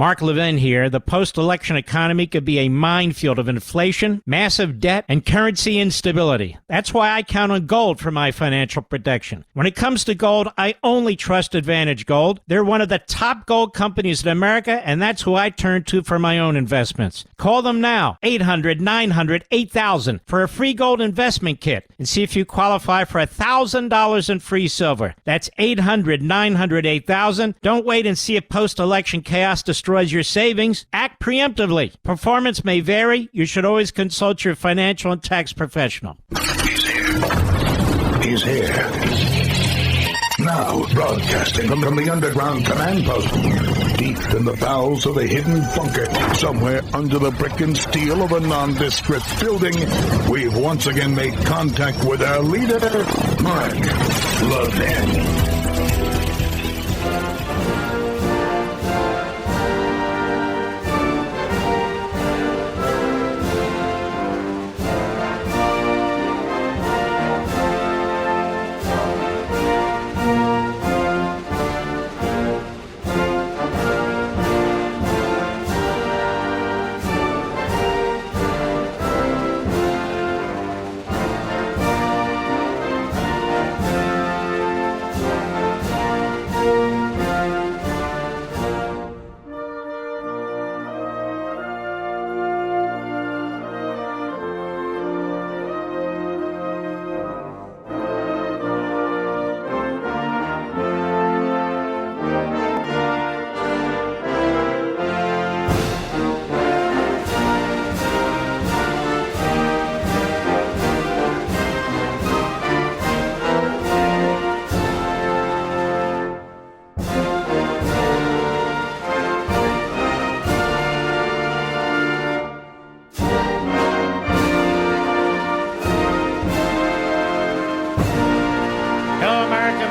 Mark Levin here. The post-election economy could be a minefield of inflation, massive debt, and currency instability. That's why I count on gold for my financial protection. When it comes to gold, I only trust Advantage Gold. They're one of the top gold companies in America, and that's who I turn to for my own investments. Call them now, 800-900-8000, for a free gold investment kit, and see if you qualify for $1,000 in free silver. That's 800-900-8000. Don't wait and see if post-election chaos destroys your savings. Act preemptively. Performance may vary. You should always consult your financial and tax professional. He's here. He's here. Now, broadcasting from the underground command post, deep in the bowels of a hidden bunker, somewhere under the brick and steel of a nondescript building, we've once again made contact with our leader, Mark Levin.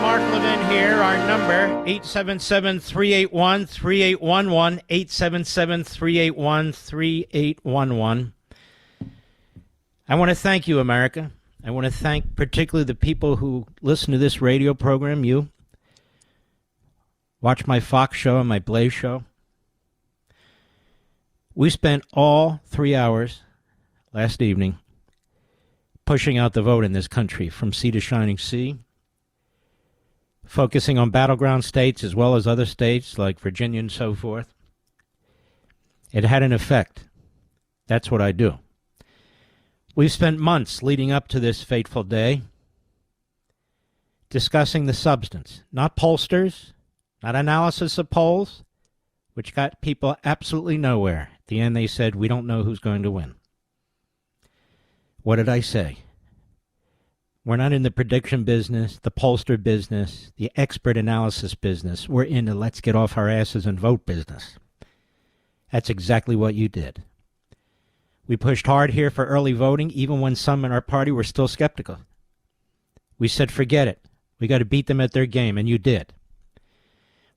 Mark Levin here. Our number, 877-381-3811, 877-381-3811. I want to thank you, America. I want to thank particularly the people who listen to this radio program, you. Watch my Fox show and my Blaze show. We spent all 3 hours last evening pushing out the vote in this country from sea to shining sea, focusing on battleground states as well as other states like Virginia and so forth. It had an effect. That's what I do. We've spent months leading up to this fateful day discussing the substance, not pollsters, not analysis of polls, which got people absolutely nowhere. At the end, they said, we don't know who's going to win. What did I say? We're not in the prediction business, the pollster business, the expert analysis business. We're in the let's get off our asses and vote business. That's exactly what you did. We pushed hard here for early voting, even when some in our party were still skeptical. We said, forget it. We got to beat them at their game, and you did.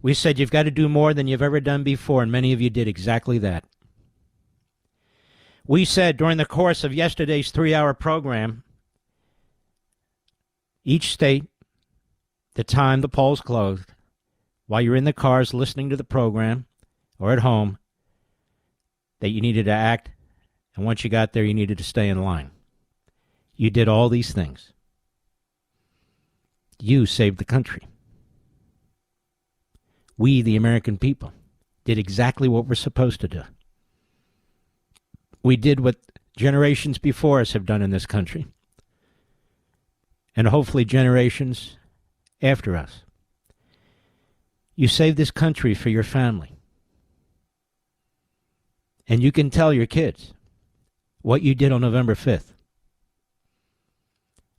We said you've got to do more than you've ever done before, and many of you did exactly that. We said during the course of yesterday's 3-hour program, each state, the time the polls closed, while you're in the cars listening to the program or at home, that you needed to act, and once you got there, you needed to stay in line. You did all these things. You saved the country. We, the American people, did exactly what we're supposed to do. We did what generations before us have done in this country, and hopefully generations after us. You saved this country for your family. And you can tell your kids what you did on November 5th.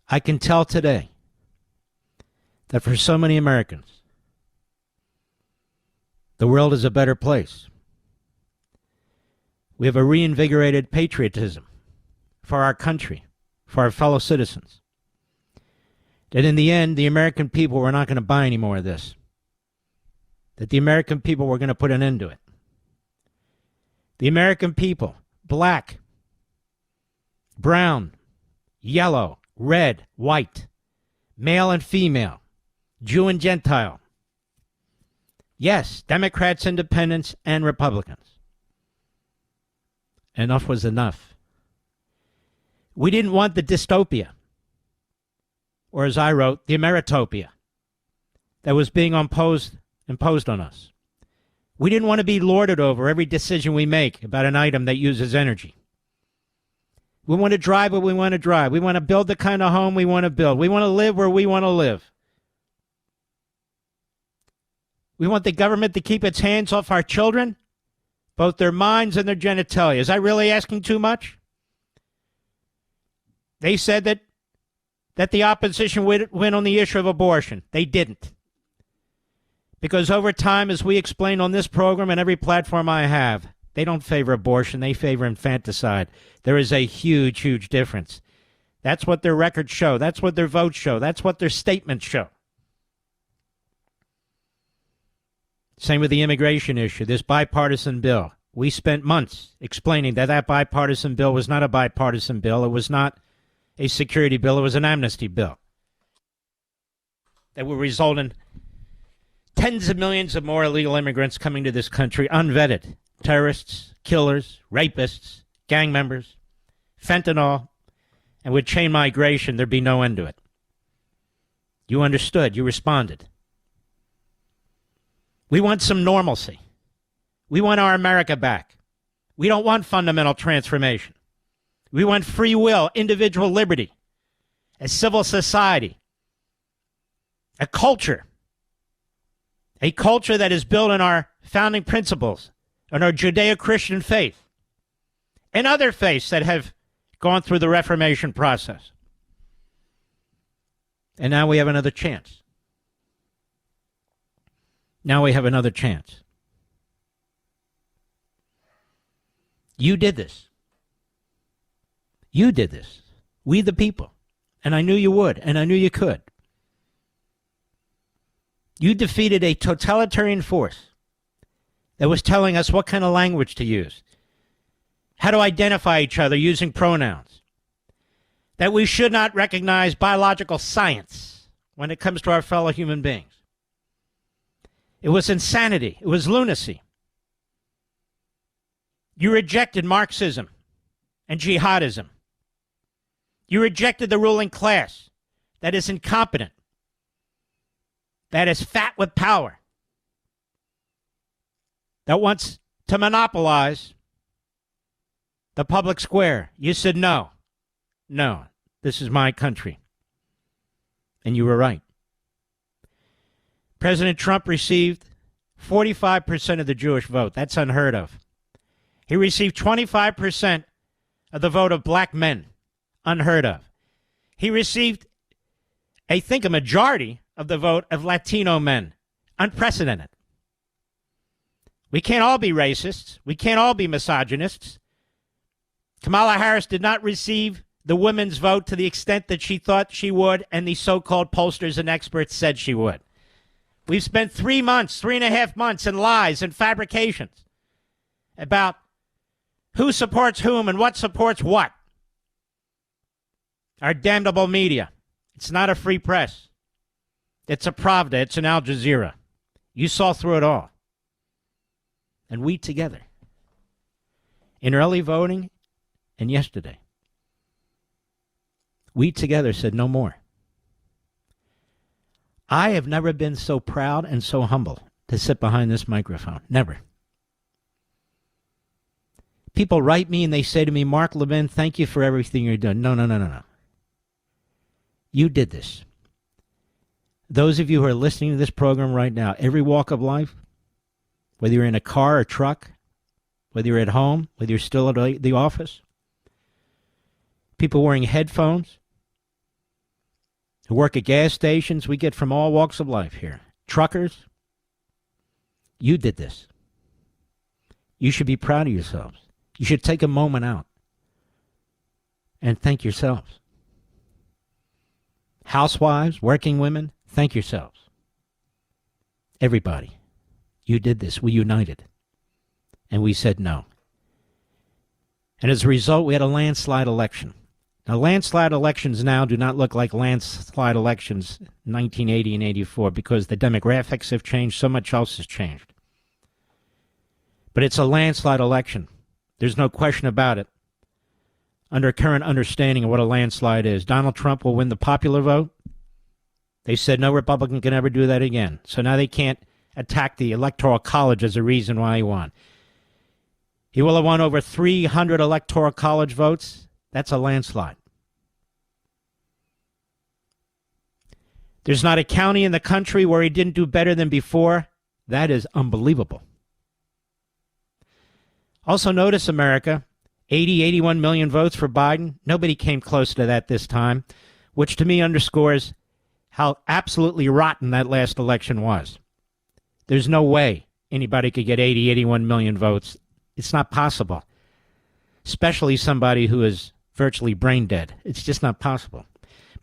I can tell today that for so many Americans, the world is a better place. We have a reinvigorated patriotism for our country, for our fellow citizens. That in the end, the American people were not going to buy any more of this. That the American people were going to put an end to it. The American people, black, brown, yellow, red, white, male and female, Jew and Gentile, Yes, Democrats, independents, and Republicans. Enough was enough. We didn't want the dystopia, or as I wrote, the Ameritopia, that was being imposed on us. We didn't want to be lorded over every decision we make about an item that uses energy. We want to drive what we want to drive. We want to build the kind of home we want to build. We want to live where we want to live. We want the government to keep its hands off our children, both their minds and their genitalia. Is I really asking too much? They said that the opposition would win on the issue of abortion. They didn't. Because over time, as we explain on this program and every platform I have, they don't favor abortion. They favor infanticide. There is a huge, huge difference. That's what their records show. That's what their votes show. That's what their statements show. Same with the immigration issue, this bipartisan bill. We spent months explaining that bipartisan bill was not a bipartisan bill. It was not a security bill. It was an amnesty bill that would result in tens of millions of more illegal immigrants coming to this country unvetted. Terrorists, killers, rapists, gang members, fentanyl, and with chain migration, there'd be no end to it. You understood. You responded. We want some normalcy. We want our America back. We don't want fundamental transformation. We want free will, individual liberty, a civil society, a culture that is built on our founding principles, on our Judeo-Christian faith, and other faiths that have gone through the Reformation process. And now we have another chance. Now we have another chance. You did this. You did this. We the people. And I knew you would, and I knew you could. You defeated a totalitarian force that was telling us what kind of language to use, how to identify each other using pronouns, that we should not recognize biological science when it comes to our fellow human beings. It was insanity. It was lunacy. You rejected Marxism and jihadism. You rejected the ruling class that is incompetent, that is fat with power, that wants to monopolize the public square. You said, no, this is my country. And you were right. President Trump received 45% of the Jewish vote. That's unheard of. He received 25% of the vote of black men. Unheard of. He received, I think, a majority of the vote of Latino men. Unprecedented. We can't all be racists. We can't all be misogynists. Kamala Harris did not receive the women's vote to the extent that she thought she would, and the so-called pollsters and experts said she would. We've spent 3.5 months in lies and fabrications about who supports whom and what supports what. Our damnable media. It's not a free press. It's a Pravda. It's an Al Jazeera. You saw through it all. And we together, in early voting and yesterday, we together said no more. I have never been so proud and so humble to sit behind this microphone. Never. People write me and they say to me, Mark Levin, thank you for everything you're doing. No. You did this. Those of you who are listening to this program right now, every walk of life, whether you're in a car or truck, whether you're at home, whether you're still at the office, people wearing headphones, who work at gas stations, we get from all walks of life here. Truckers, you did this. You should be proud of yourselves. You should take a moment out and thank yourselves. Housewives, working women, thank yourselves. Everybody, you did this. We united. And we said no. And as a result, we had a landslide election. Now, landslide elections now do not look like landslide elections in 1980 and 84 because the demographics have changed, so much else has changed. But it's a landslide election. There's no question about it. Under current understanding of what a landslide is, Donald Trump will win the popular vote. They said no Republican can ever do that again. So now they can't attack the Electoral College as a reason why he won. He will have won over 300 Electoral College votes. That's a landslide. There's not a county in the country where he didn't do better than before. That is unbelievable. Also notice, America, 81 million votes for Biden. Nobody came close to that this time, which to me underscores how absolutely rotten that last election was. There's no way anybody could get 81 million votes. It's not possible, especially somebody who is virtually brain dead. It's just not possible.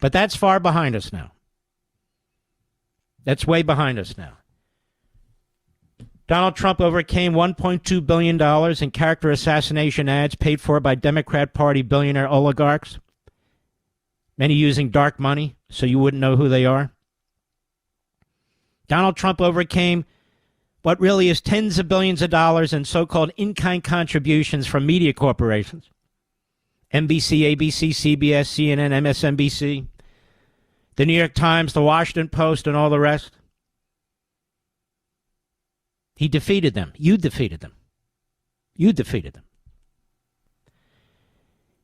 But that's far behind us now. That's way behind us now. Donald Trump overcame $1.2 billion in character assassination ads paid for by Democrat Party billionaire oligarchs, many using dark money so you wouldn't know who they are. Donald Trump overcame what really is tens of billions of dollars in so-called in-kind contributions from media corporations. NBC, ABC, CBS, CNN, MSNBC, the New York Times, the Washington Post, and all the rest. He defeated them. You defeated them. You defeated them.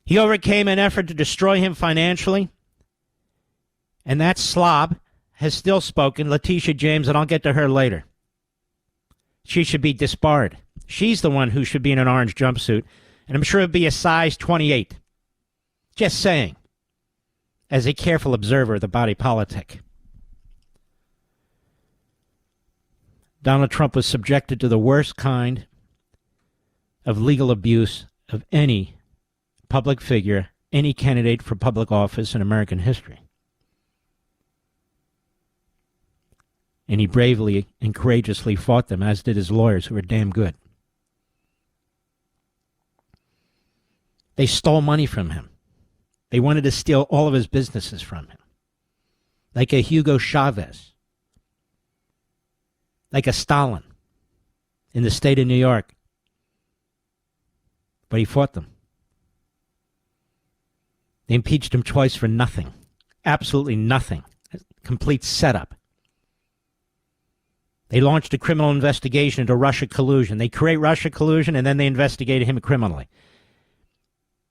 He overcame an effort to destroy him financially. And that slob has still spoken, Letitia James, and I'll get to her later. She should be disbarred. She's the one who should be in an orange jumpsuit. And I'm sure it'd be a size 28. Just saying. As a careful observer of the body politic. Donald Trump was subjected to the worst kind of legal abuse of any public figure, any candidate for public office in American history. And he bravely and courageously fought them, as did his lawyers, who were damn good. They stole money from him. They wanted to steal all of his businesses from him. Like a Hugo Chavez. Like a Stalin in the state of New York. But he fought them. They impeached him twice for nothing. Absolutely nothing. A complete setup. They launched a criminal investigation into Russia collusion. They create Russia collusion and then they investigated him criminally.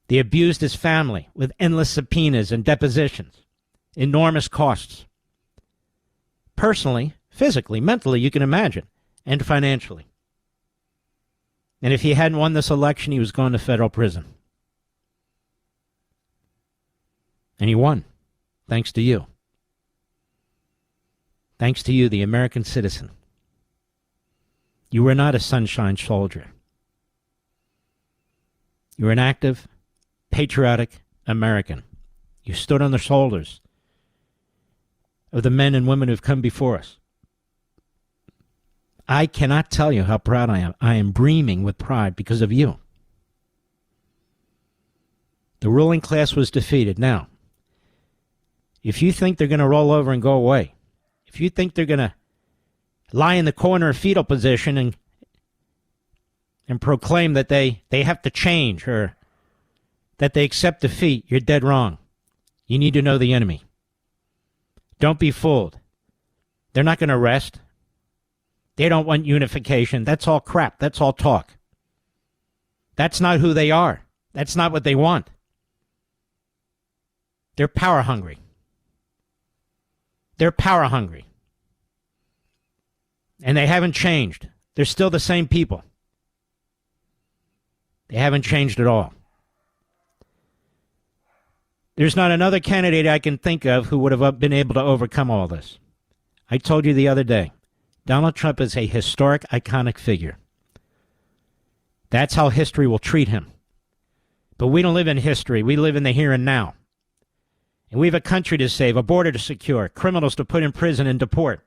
They abused his family with endless subpoenas and depositions. Enormous costs. Personally, physically, mentally, you can imagine, and financially. And if he hadn't won this election, he was going to federal prison. And he won, thanks to you. Thanks to you, the American citizen. You were not a sunshine soldier. You were an active, patriotic American. You stood on the shoulders of the men and women who've come before us. I cannot tell you how proud I am. I am brimming with pride because of you. The ruling class was defeated. Now, if you think they're going to roll over and go away, if you think they're going to lie in the corner of fetal position and proclaim that they have to change or that they accept defeat, you're dead wrong. You need to know the enemy. Don't be fooled. They're not going to rest. They don't want unification. That's all crap. That's all talk. That's not who they are. That's not what they want. They're power hungry. They're power hungry. And they haven't changed. They're still the same people. They haven't changed at all. There's not another candidate I can think of who would have been able to overcome all this. I told you the other day, Donald Trump is a historic, iconic figure. That's how history will treat him. But we don't live in history. We live in the here and now. And we have a country to save, a border to secure, criminals to put in prison and deport.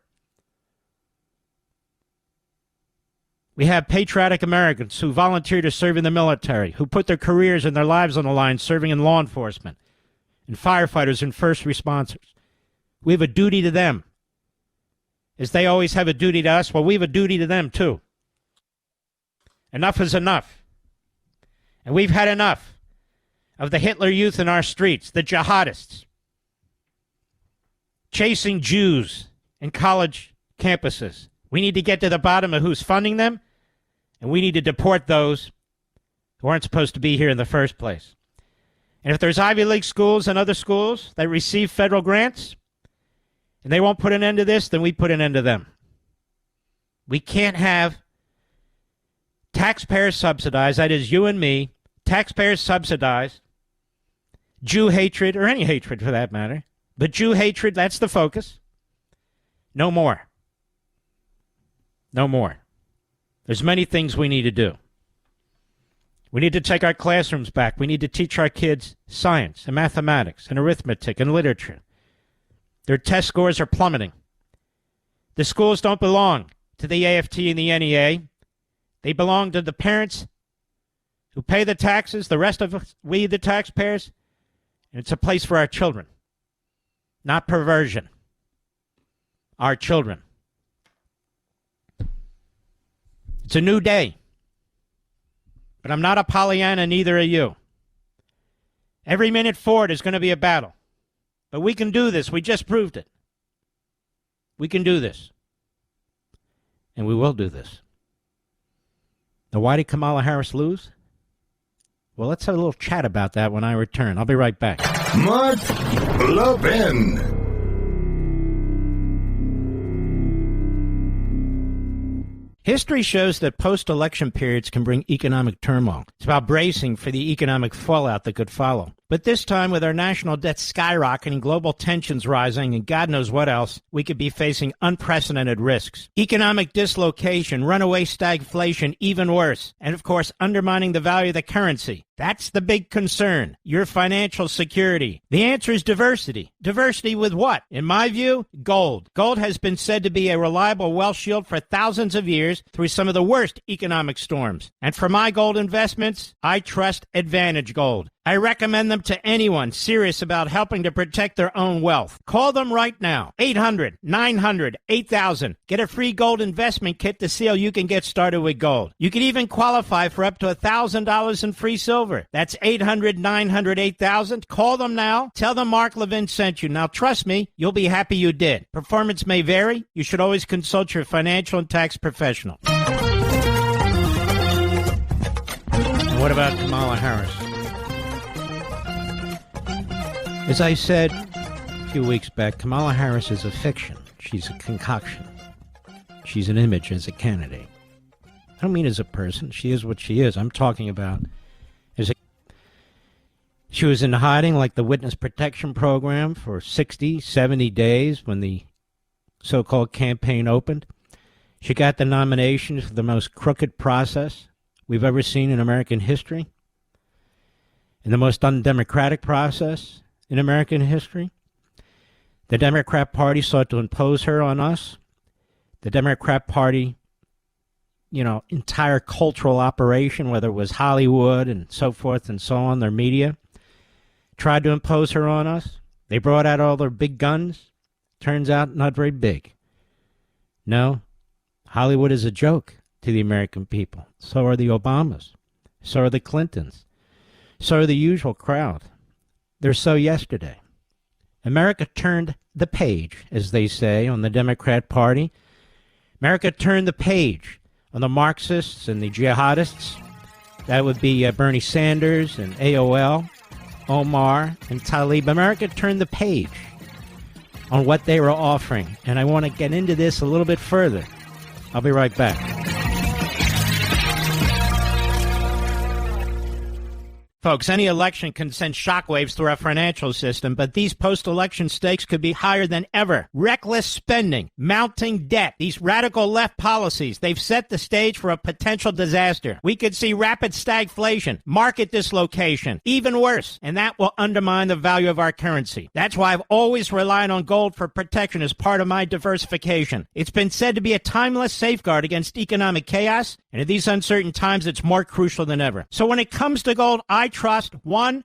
We have patriotic Americans who volunteer to serve in the military, who put their careers and their lives on the line serving in law enforcement, and firefighters and first responders. We have a duty to them. As they always have a duty to us, well, we have a duty to them too. Enough is enough. And we've had enough of the Hitler Youth in our streets, the jihadists, chasing Jews in college campuses. We need to get to the bottom of who's funding them, and we need to deport those who aren't supposed to be here in the first place. And if there's Ivy League schools and other schools that receive federal grants, and they won't put an end to this, then we put an end to them. We can't have taxpayers subsidized, that is you and me, taxpayers subsidized Jew hatred, or any hatred for that matter, but Jew hatred, that's the focus. No more. No more. There's many things we need to do. We need to take our classrooms back. We need to teach our kids science and mathematics and arithmetic and literature. Their test scores are plummeting. The schools don't belong to the AFT and the NEA. They belong to the parents who pay the taxes, the rest of us, we the taxpayers, and it's a place for our children, not perversion. Our children. It's a new day. But I'm not a Pollyanna, neither are you. Every minute forward is going to be a battle. But we can do this. We just proved it. We can do this. And we will do this. Now, why did Kamala Harris lose? Well, let's have a little chat about that when I return. I'll be right back. Mark Levin. History shows that post-election periods can bring economic turmoil. It's about bracing for the economic fallout that could follow. But this time, with our national debt skyrocketing, global tensions rising, and God knows what else, we could be facing unprecedented risks. Economic dislocation, runaway stagflation, even worse. And, of course, undermining the value of the currency. That's the big concern. Your financial security. The answer is diversity. Diversity with what? In my view, gold. Gold has been said to be a reliable wealth shield for thousands of years through some of the worst economic storms. And for my gold investments, I trust Advantage Gold. I recommend them to anyone serious about helping to protect their own wealth. Call them right now. 800-900-8000. Get a free gold investment kit to see how you can get started with gold. You can even qualify for up to $1,000 in free silver. That's 800-900-8000. Call them now. Tell them Mark Levin sent you. Now, trust me, you'll be happy you did. Performance may vary. You should always consult your financial and tax professional. And what about Kamala Harris? As I said a few weeks back, Kamala Harris is a fiction. She's a concoction. She's an image as a candidate. I don't mean as a person. She is what she is. I'm talking about as a... She was in hiding like the Witness Protection Program for 60, 70 days when the so-called campaign opened. She got the nomination for the most crooked process we've ever seen in American history, and the most undemocratic process in American history. The Democrat Party sought to impose her on us. The Democrat Party, entire cultural operation, whether it was Hollywood and so forth and so on, their media, tried to impose her on us. They brought out all their big guns. Turns out not very big. No, Hollywood is a joke to the American people. So are the Obamas. So are the Clintons. So are the usual crowd. They're so yesterday. America turned the page, as they say, on the Democrat Party. America turned the page on the Marxists and the jihadists. That would be Bernie Sanders and AOL, Omar and Tlaib. America turned the page on what they were offering. And I want to get into this a little bit further. I'll be right back. Folks, any election can send shockwaves through our financial system, but these post-election stakes could be higher than ever. Reckless spending, mounting debt, these radical left policies, they've set the stage for a potential disaster. We could see rapid stagflation, market dislocation, even worse, and that will undermine the value of our currency. That's why I've always relied on gold for protection as part of my diversification. It's been said to be a timeless safeguard against economic chaos, and in these uncertain times, it's more crucial than ever. So when it comes to gold, I trust one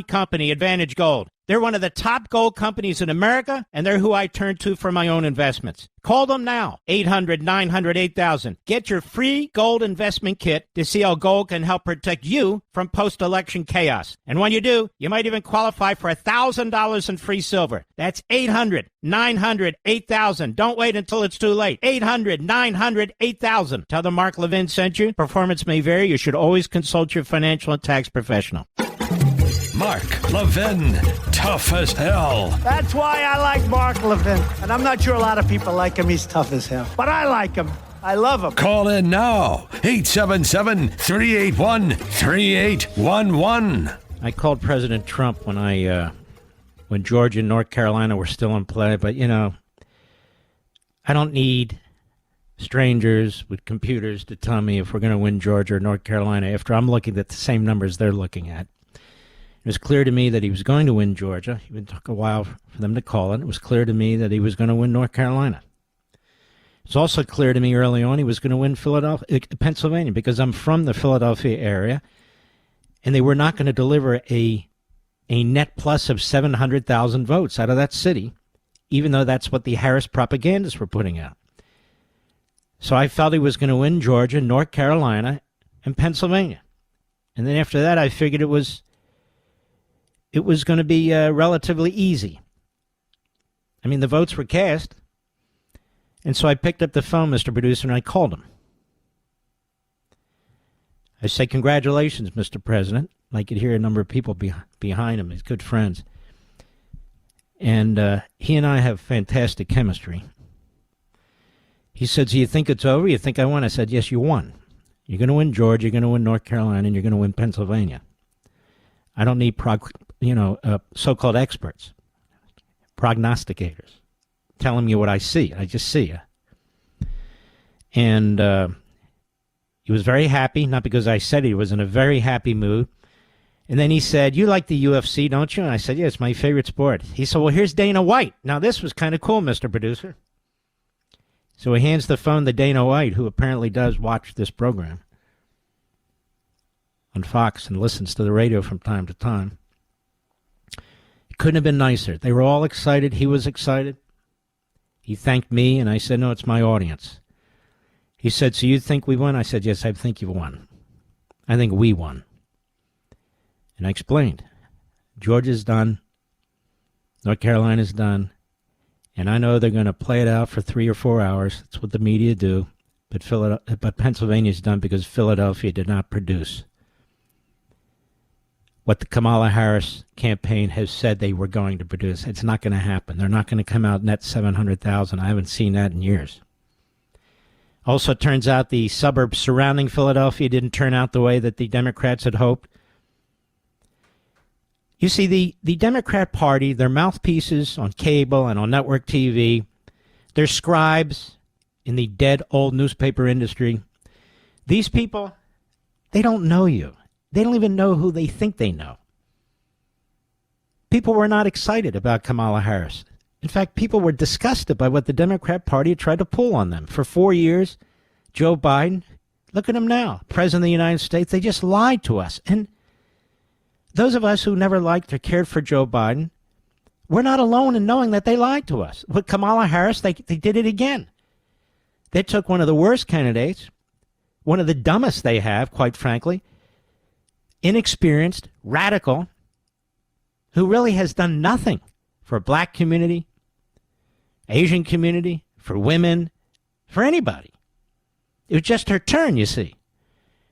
company, Advantage Gold. They're one of the top gold companies in America, and they're who I turn to for my own investments. Call them now, 800-900-8000. Get your free gold investment kit to see how gold can help protect you from post-election chaos. And when you do, you might even qualify for $1,000 in free silver. That's 800-900-8000. Don't wait until it's too late. 800-900-8000. Tell them Mark Levin sent you. Performance may vary. You should always consult your financial and tax professional. Mark Levin, tough as hell. That's why I like Mark Levin. And I'm not sure a lot of people like him. He's tough as hell. But I like him. I love him. Call in now. 877-381-3811. I called President Trump when Georgia and North Carolina were still in play. But, you know, I don't need strangers with computers to tell me if we're going to win Georgia or North Carolina after I'm looking at the same numbers they're looking at. It was clear to me that he was going to win Georgia. It took a while for them to call it. It was clear to me that he was going to win North Carolina. It's also clear to me early on he was going to win Pennsylvania, because I'm from the Philadelphia area, and they were not going to deliver a net plus of 700,000 votes out of that city, even though that's what the Harris propagandists were putting out. So I felt he was going to win Georgia, North Carolina, and Pennsylvania. And then after that, I figured it was going to be relatively easy. I mean, the votes were cast. And so I picked up the phone, Mr. Producer, and I called him. I said, "Congratulations, Mr. President." I could hear a number of people behind him, his good friends. And he and I have fantastic chemistry. He said, "So you think it's over? You think I won?" I said, "Yes, you won. You're going to win Georgia, you're going to win North Carolina, and you're going to win Pennsylvania. I don't need so-called experts, prognosticators, telling me what I see. I just see it." And he was very happy, not because I said he was in a very happy mood. And then he said, "You like the UFC, don't you?" And I said, "Yeah, it's my favorite sport." He said, "Well, here's Dana White." Now, this was kind of cool, Mr. Producer. So he hands the phone to Dana White, who apparently does watch this program on Fox and listens to the radio from time to time. It couldn't have been nicer. They were all excited. He was excited. He thanked me, and I said, "No, it's my audience." He said, "So you think we won?" I said, "Yes, I think you won. I think we won." And I explained. Georgia's done. North Carolina's done. And I know they're going to play it out for 3 or 4 hours. That's what the media do. But Pennsylvania's done because Philadelphia did not produce what the Kamala Harris campaign has said they were going to produce. It's not going to happen. They're not going to come out net 700,000. I haven't seen that in years. Also, it turns out the suburbs surrounding Philadelphia didn't turn out the way that the Democrats had hoped. You see, the Democrat Party, their mouthpieces on cable and on network TV, their scribes in the dead old newspaper industry, these people, they don't know you. They don't even know who they think they know. People were not excited about Kamala Harris. In fact, people were disgusted by what the Democrat Party had tried to pull on them. For 4 years, Joe Biden, look at him now, President of the United States, they just lied to us. And those of us who never liked or cared for Joe Biden, we're not alone in knowing that they lied to us. With Kamala Harris, they did it again. They took one of the worst candidates, one of the dumbest they have, quite frankly, inexperienced, radical, who really has done nothing for a black community, Asian community, for women, for anybody. It was just her turn, you see.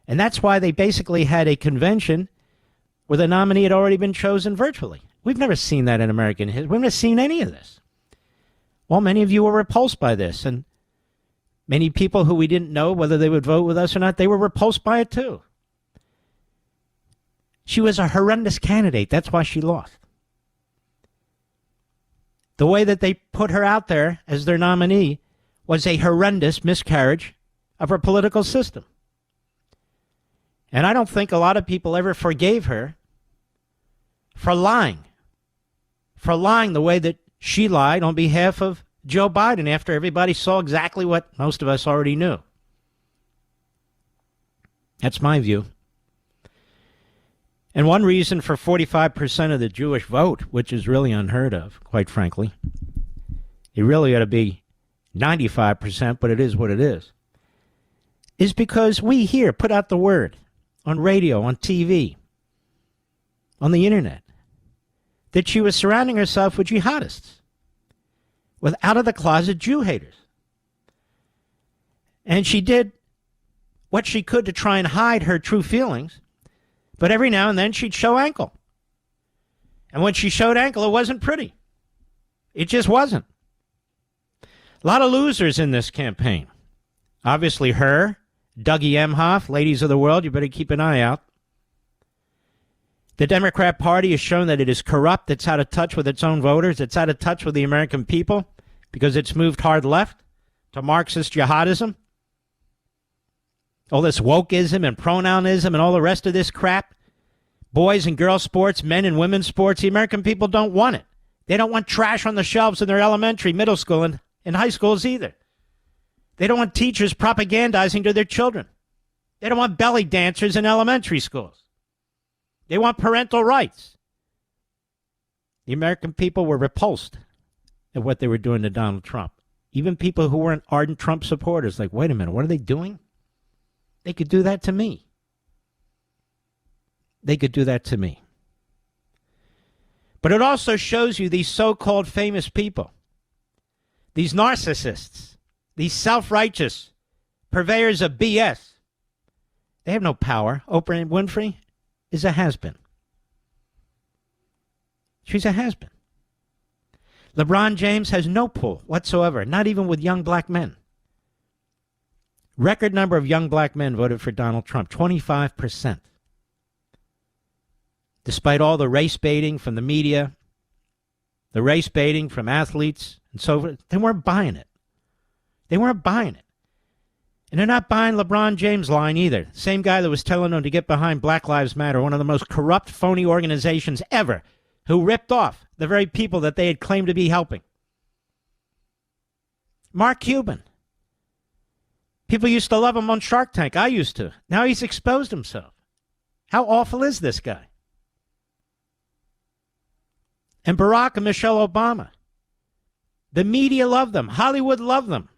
And that's why they basically had a convention where the nominee had already been chosen virtually. We've never seen that in American history. We've never seen any of this. Well, many of you were repulsed by this, and many people who we didn't know whether they would vote with us or not, they were repulsed by it too. She was a horrendous candidate. That's why she lost. The way that they put her out there as their nominee was a horrendous miscarriage of our political system. And I don't think a lot of people ever forgave her for lying the way that she lied on behalf of Joe Biden after everybody saw exactly what most of us already knew. That's my view. And one reason for 45% of the Jewish vote, which is really unheard of, quite frankly, it really ought to be 95%, but it is what it is because we here put out the word on radio, on TV, on the internet, that she was surrounding herself with jihadists, with out-of-the-closet Jew haters. And she did what she could to try and hide her true feelings, but every now and then she'd show ankle. And when she showed ankle, it wasn't pretty. It just wasn't. A lot of losers in this campaign. Obviously her, Dougie Emhoff, ladies of the world, you better keep an eye out. The Democrat Party has shown that it is corrupt, it's out of touch with its own voters, it's out of touch with the American people because it's moved hard left to Marxist jihadism. All this wokeism and pronounism and all the rest of this crap. Boys and girls sports, men and women's sports, the American people don't want it. They don't want trash on the shelves in their elementary, middle school, and high schools either. They don't want teachers propagandizing to their children. They don't want belly dancers in elementary schools. They want parental rights. The American people were repulsed at what they were doing to Donald Trump. Even people who weren't ardent Trump supporters, like, wait a minute, what are they doing? They could do that to me. They could do that to me. But it also shows you these so-called famous people, these narcissists, these self-righteous purveyors of BS. They have no power. Oprah Winfrey is a has-been. She's a has-been. LeBron James has no pull whatsoever, not even with young black men. Record number of young black men voted for Donald Trump, 25%. Despite all the race baiting from the media, the race baiting from athletes and so forth, they weren't buying it. They weren't buying it. And they're not buying LeBron James' line either. Same guy that was telling them to get behind Black Lives Matter, one of the most corrupt, phony organizations ever, who ripped off the very people that they had claimed to be helping. Mark Cuban. People used to love him on Shark Tank. I used to. Now he's exposed himself. How awful is this guy? And Barack and Michelle Obama. The media loved them. Hollywood loved them.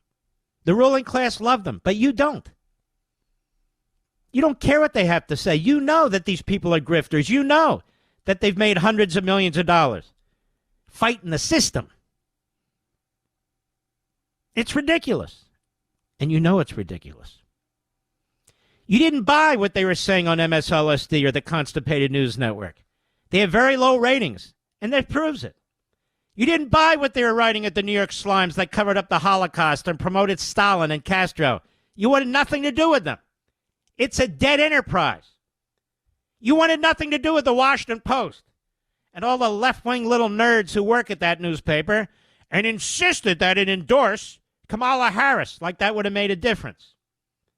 The ruling class loved them. But you don't. You don't care what they have to say. You know that these people are grifters. You know that they've made hundreds of millions of dollars fighting the system. It's ridiculous. And you know it's ridiculous. You didn't buy what they were saying on MSLSD or the Constipated News Network. They have very low ratings, and that proves it. You didn't buy what they were writing at the New York Slimes that covered up the Holocaust and promoted Stalin and Castro. You wanted nothing to do with them. It's a dead enterprise. You wanted nothing to do with the Washington Post and all the left-wing little nerds who work at that newspaper and insisted that it endorse Kamala Harris, like that would have made a difference.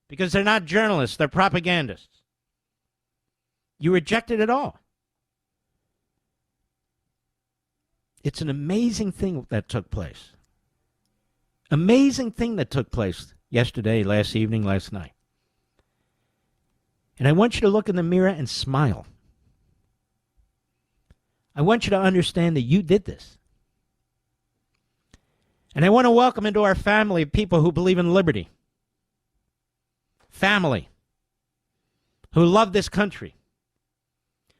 Because they're not journalists, they're propagandists. You rejected it all. It's an amazing thing that took place. Amazing thing that took place yesterday, last evening, last night. And I want you to look in the mirror and smile. I want you to understand that you did this. And I want to welcome into our family people who believe in liberty. Family. Who love this country.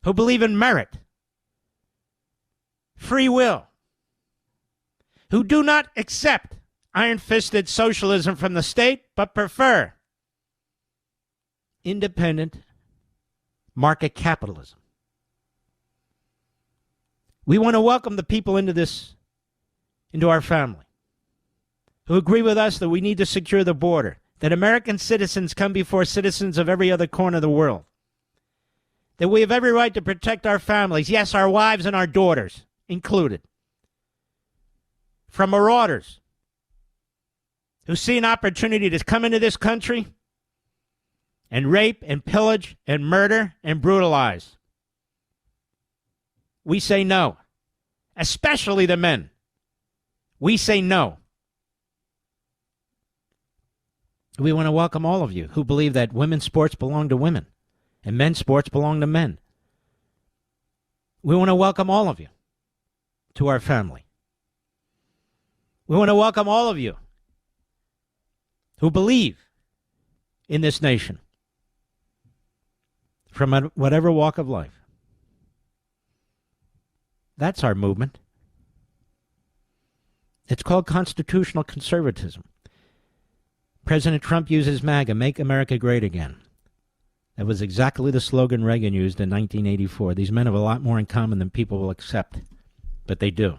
Who believe in merit. Free will. Who do not accept iron-fisted socialism from the state, but prefer independent market capitalism. We want to welcome the people into our family who agree with us that we need to secure the border, that American citizens come before citizens of every other corner of the world, that we have every right to protect our families, yes, our wives and our daughters included, from marauders who see an opportunity to come into this country and rape and pillage and murder and brutalize. We say no, especially the men. We say no. We want to welcome all of you who believe that women's sports belong to women and men's sports belong to men. We want to welcome all of you to our family. We want to welcome all of you who believe in this nation from whatever walk of life. That's our movement. It's called constitutional conservatism. President Trump uses MAGA, Make America Great Again. That was exactly the slogan Reagan used in 1984. These men have a lot more in common than people will accept, but they do.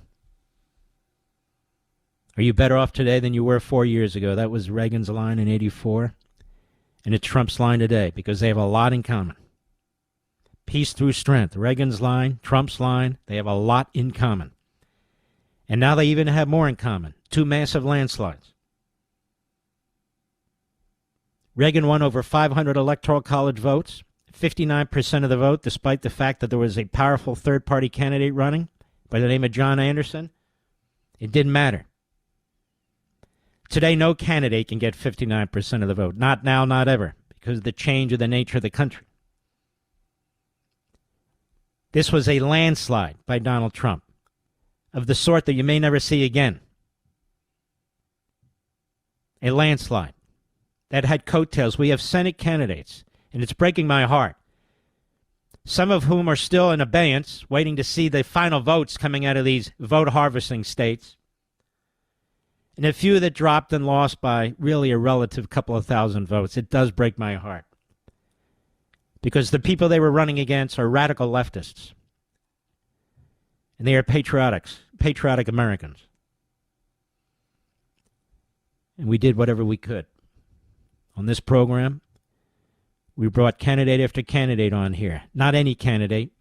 Are you better off today than you were 4 years ago? That was Reagan's line in 84, and it's Trump's line today, because they have a lot in common. Peace through strength. Reagan's line, Trump's line, they have a lot in common. And now they even have more in common. 2 massive landslides. Reagan won over 500 electoral college votes, 59% of the vote, despite the fact that there was a powerful third-party candidate running by the name of John Anderson. It didn't matter. Today, no candidate can get 59% of the vote. Not now, not ever, because of the change of the nature of the country. This was a landslide by Donald Trump, of the sort that you may never see again. A landslide that had coattails. We have Senate candidates, and it's breaking my heart, some of whom are still in abeyance, waiting to see the final votes coming out of these vote harvesting states, and a few that dropped and lost by really a relative couple of thousand votes. It does break my heart, because the people they were running against are radical leftists, and they are patriotic Americans. And we did whatever we could. On this program, we brought candidate after candidate on here. Not any candidate,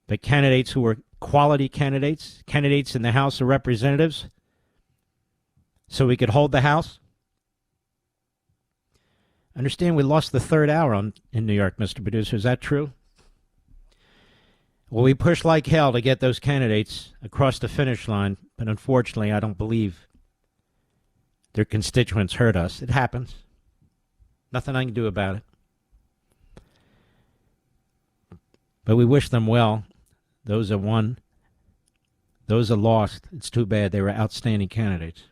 but candidates who were quality candidates, candidates in the House of Representatives, so we could hold the House. Understand we lost the third hour in New York, Mr. Producer. Is that true? Well, we pushed like hell to get those candidates across the finish line, but unfortunately, I don't believe their constituents heard us. It happens. Nothing I can do about it. But we wish them well. Those that won, those that lost, it's too bad. They were outstanding candidates.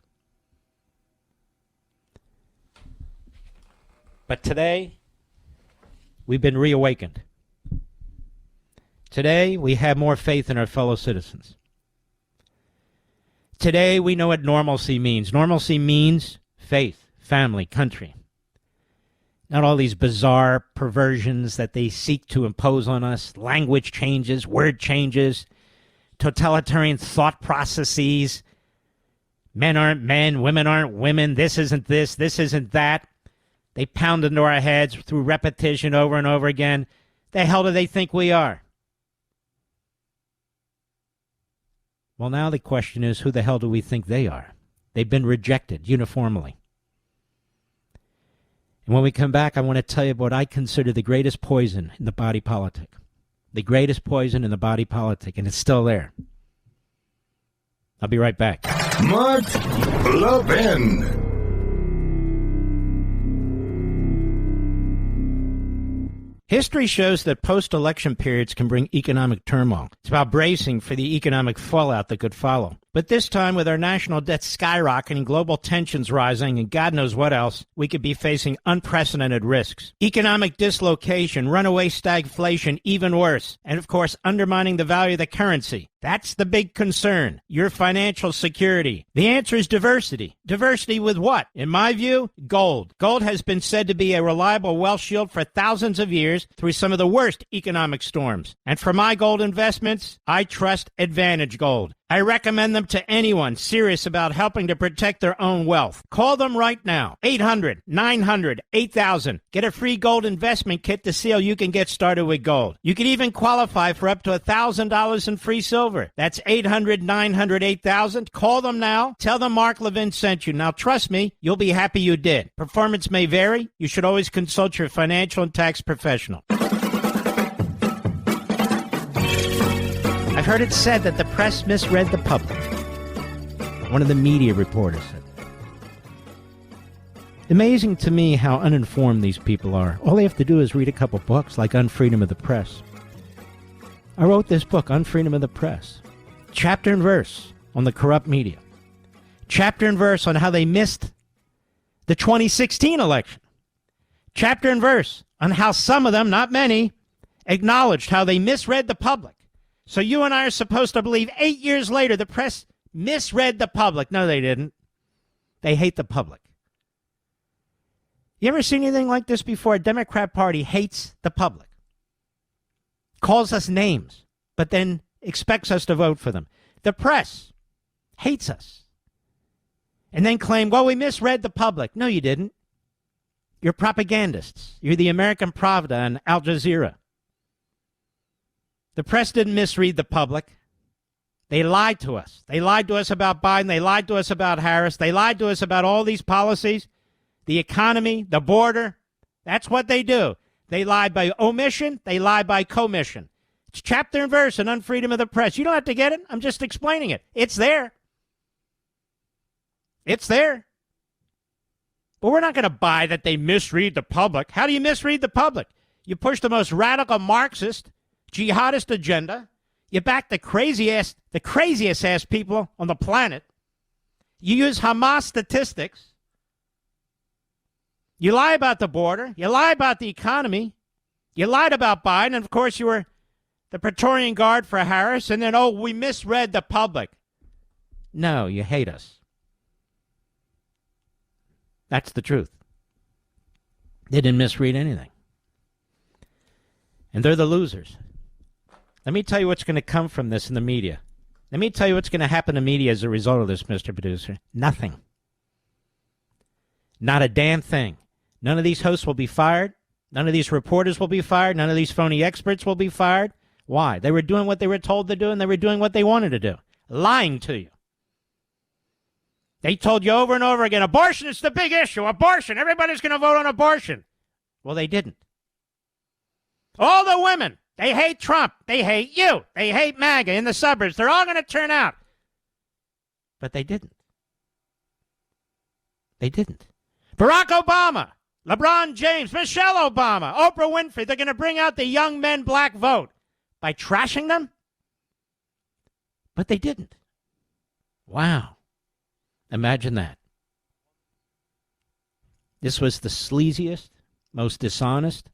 But today, we've been reawakened. Today, we have more faith in our fellow citizens. Today, we know what normalcy means. Normalcy means faith, family, country. Not all these bizarre perversions that they seek to impose on us, language changes, word changes, totalitarian thought processes, men aren't men, women aren't women, this isn't that. They pound into our heads through repetition over and over again. The hell do they think we are? Well, now the question is, who the hell do we think they are? They've been rejected uniformly. And when we come back, I want to tell you what I consider the greatest poison in the body politic. The greatest poison in the body politic, and it's still there. I'll be right back. Mark Levin. History shows that post-election periods can bring economic turmoil. It's about bracing for the economic fallout that could follow. But this time, with our national debt skyrocketing, global tensions rising, and God knows what else, we could be facing unprecedented risks. Economic dislocation, runaway stagflation, even worse. And, of course, undermining the value of the currency. That's the big concern, your financial security. The answer is diversity. Diversity with what? In my view, gold. Gold has been said to be a reliable wealth shield for thousands of years through some of the worst economic storms. And for my gold investments, I trust Advantage Gold. I recommend them to anyone serious about helping to protect their own wealth. Call them right now. 800-900-8000. Get a free gold investment kit to see how you can get started with gold. You can even qualify for up to $1,000 in free silver. That's 800-900-8000. Call them now. Tell them Mark Levin sent you. Now, trust me, you'll be happy you did. Performance may vary. You should always consult your financial and tax professional. I've heard it said that the press misread the public. One of the media reporters said that. Amazing to me how uninformed these people are. All they have to do is read a couple books like Unfreedom of the Press. I wrote this book on freedom of the press. Chapter and verse on the corrupt media. Chapter and verse on how they missed the 2016 election. Chapter and verse on how some of them, not many, acknowledged how they misread the public. So you and I are supposed to believe 8 years later the press misread the public. No, they didn't. They hate the public. You ever seen anything like this before? A Democrat Party hates the public. Calls us names, but then expects us to vote for them. The press hates us. And then claim, well, we misread the public. No, you didn't. You're propagandists. You're the American Pravda and Al Jazeera. The press didn't misread the public. They lied to us. They lied to us about Biden. They lied to us about Harris. They lied to us about all these policies, the economy, the border. That's what they do. They lie by omission. They lie by commission. It's chapter and verse in Unfreedom of the Press. You don't have to get it. I'm just explaining it. It's there. It's there. But we're not going to buy that they misread the public. How do you misread the public? You push the most radical Marxist, jihadist agenda. You back the craziest ass people on the planet. You use Hamas statistics. You lie about the border. You lie about the economy. You lied about Biden. And, of course, you were the Praetorian Guard for Harris. And then, oh, we misread the public. No, you hate us. That's the truth. They didn't misread anything. And they're the losers. Let me tell you what's going to come from this in the media. Let me tell you what's going to happen to media as a result of this, Mr. Producer. Nothing. Not a damn thing. None of these hosts will be fired. None of these reporters will be fired. None of these phony experts will be fired. Why? They were doing what they were told to do, and they were doing what they wanted to do. Lying to you. They told you over and over again, abortion is the big issue. Abortion. Everybody's going to vote on abortion. Well, they didn't. All the women, they hate Trump. They hate you. They hate MAGA in the suburbs. They're all going to turn out. But they didn't. They didn't. Barack Obama, LeBron James, Michelle Obama, Oprah Winfrey, they're going to bring out the young men black vote by trashing them? But they didn't. Wow. Imagine that. This was the sleaziest, most dishonest,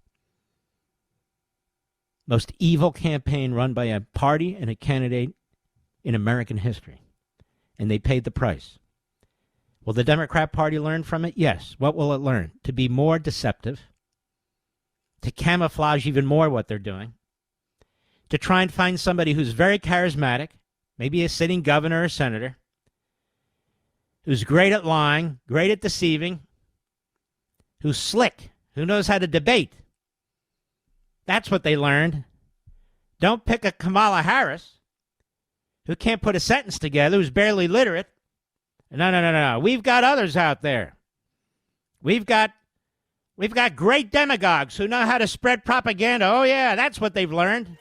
most evil campaign run by a party and a candidate in American history. And they paid the price. Will the Democrat Party learn from it? Yes. What will it learn? To be more deceptive, to camouflage even more what they're doing, to try and find somebody who's very charismatic, maybe a sitting governor or senator, who's great at lying, great at deceiving, who's slick, who knows how to debate. That's what they learned. Don't pick a Kamala Harris who can't put a sentence together, who's barely literate. No. We've got others out there. We've got great demagogues who know how to spread propaganda. Oh, yeah, that's what they've learned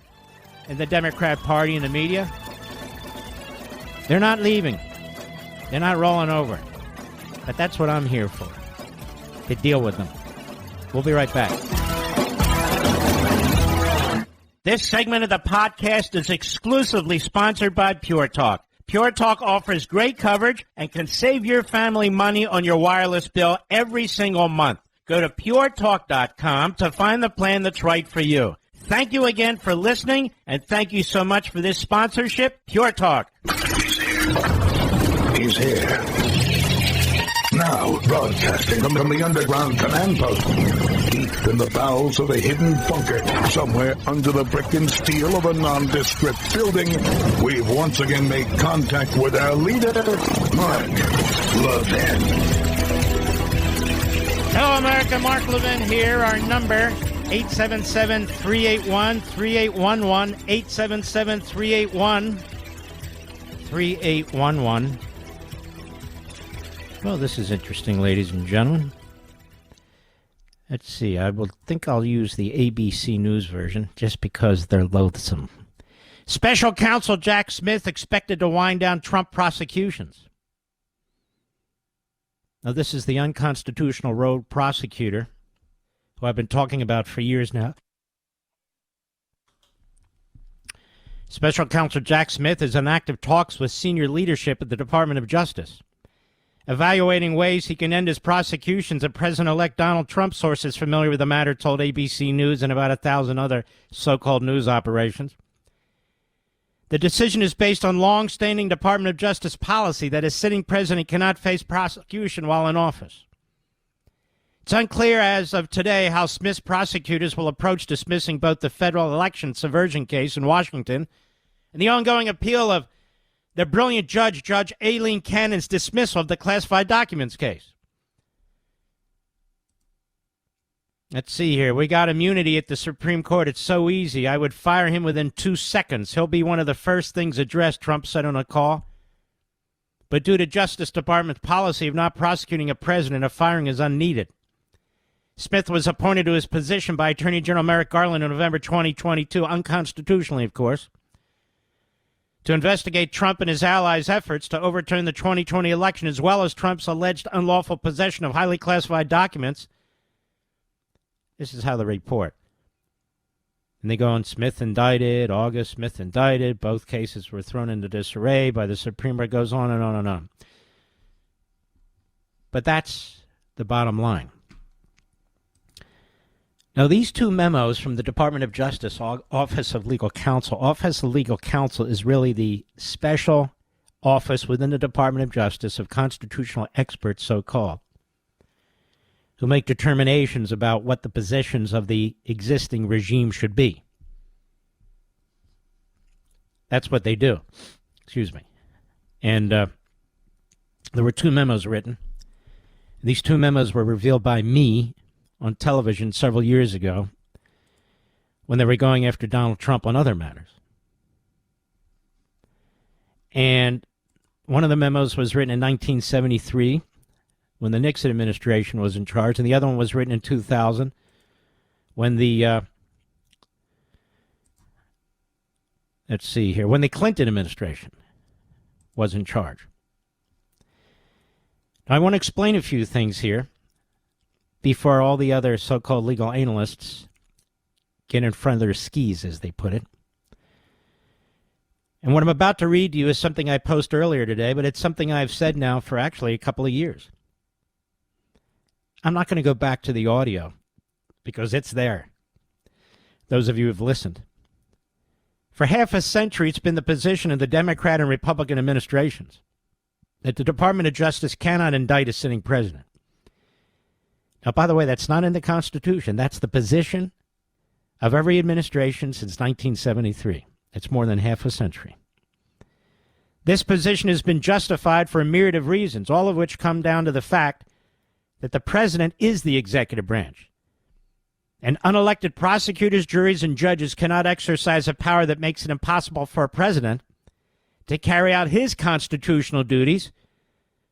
in the Democrat Party and the media. They're not leaving. They're not rolling over. But that's what I'm here for, to deal with them. We'll be right back. This segment of the podcast is exclusively sponsored by Pure Talk. Pure Talk offers great coverage and can save your family money on your wireless bill every single month. Go to puretalk.com to find the plan that's right for you. Thank you again for listening, and thank you so much for this sponsorship, Pure Talk. He's here. Now, broadcasting from the underground command post, deep in the bowels of a hidden bunker, somewhere under the brick and steel of a nondescript building, we've once again made contact with our leader, Mark Levin. Hello, America. Mark Levin here. Our number, 877-381-3811, 877-381-3811. Well, this is interesting, ladies and gentlemen. Let's see. think I'll use the ABC News version just because they're loathsome. Special counsel Jack Smith expected to wind down Trump prosecutions. Now, this is the unconstitutional rogue prosecutor who I've been talking about for years now. Special Counsel Jack Smith is in active talks with senior leadership at the Department of Justice, evaluating ways he can end his prosecutions of President-elect Donald Trump. Sources familiar with the matter told ABC News and about 1,000 other so-called news operations. The decision is based on long-standing Department of Justice policy that a sitting president cannot face prosecution while in office. It's unclear as of today how Smith's prosecutors will approach dismissing both the federal election subversion case in Washington and the ongoing appeal of the brilliant Judge Aileen Cannon's dismissal of the classified documents case. Let's see here. We got immunity at the Supreme Court. It's so easy. I would fire him within 2 seconds. He'll be one of the first things addressed, Trump said on a call. But due to Justice Department's policy of not prosecuting a president, a firing is unneeded. Smith was appointed to his position by Attorney General Merrick Garland in November 2022, unconstitutionally, of course, to investigate Trump and his allies' efforts to overturn the 2020 election, as well as Trump's alleged unlawful possession of highly classified documents. This is how they report. And they go on, Smith indicted, August, Smith indicted. Both cases were thrown into disarray by the Supreme Court. It goes on and on and on. But that's the bottom line. Now, these two memos from the Department of Justice, Office of Legal Counsel. Office of Legal Counsel is really the special office within the Department of Justice of constitutional experts, so-called, who make determinations about what the positions of the existing regime should be. That's what they do. Excuse me. And there were two memos written. These two memos were revealed by me on television several years ago when they were going after Donald Trump on other matters. And one of the memos was written in 1973 when the Nixon administration was in charge, and the other one was written in 2000 when the, when the Clinton administration was in charge. Now, I want to explain a few things here before all the other so-called legal analysts get in front of their skis, as they put it. And what I'm about to read to you is something I posted earlier today, but it's something I've said now for actually a couple of years. I'm not going to go back to the audio because it's there. Those of you who have listened. For half a century, it's been the position of the Democrat and Republican administrations that the Department of Justice cannot indict a sitting president. Now, by the way, that's not in the Constitution. That's the position of every administration since 1973. It's more than half a century. This position has been justified for a myriad of reasons, all of which come down to the fact that the president is the executive branch. And unelected prosecutors, juries, and judges cannot exercise a power that makes it impossible for a president to carry out his constitutional duties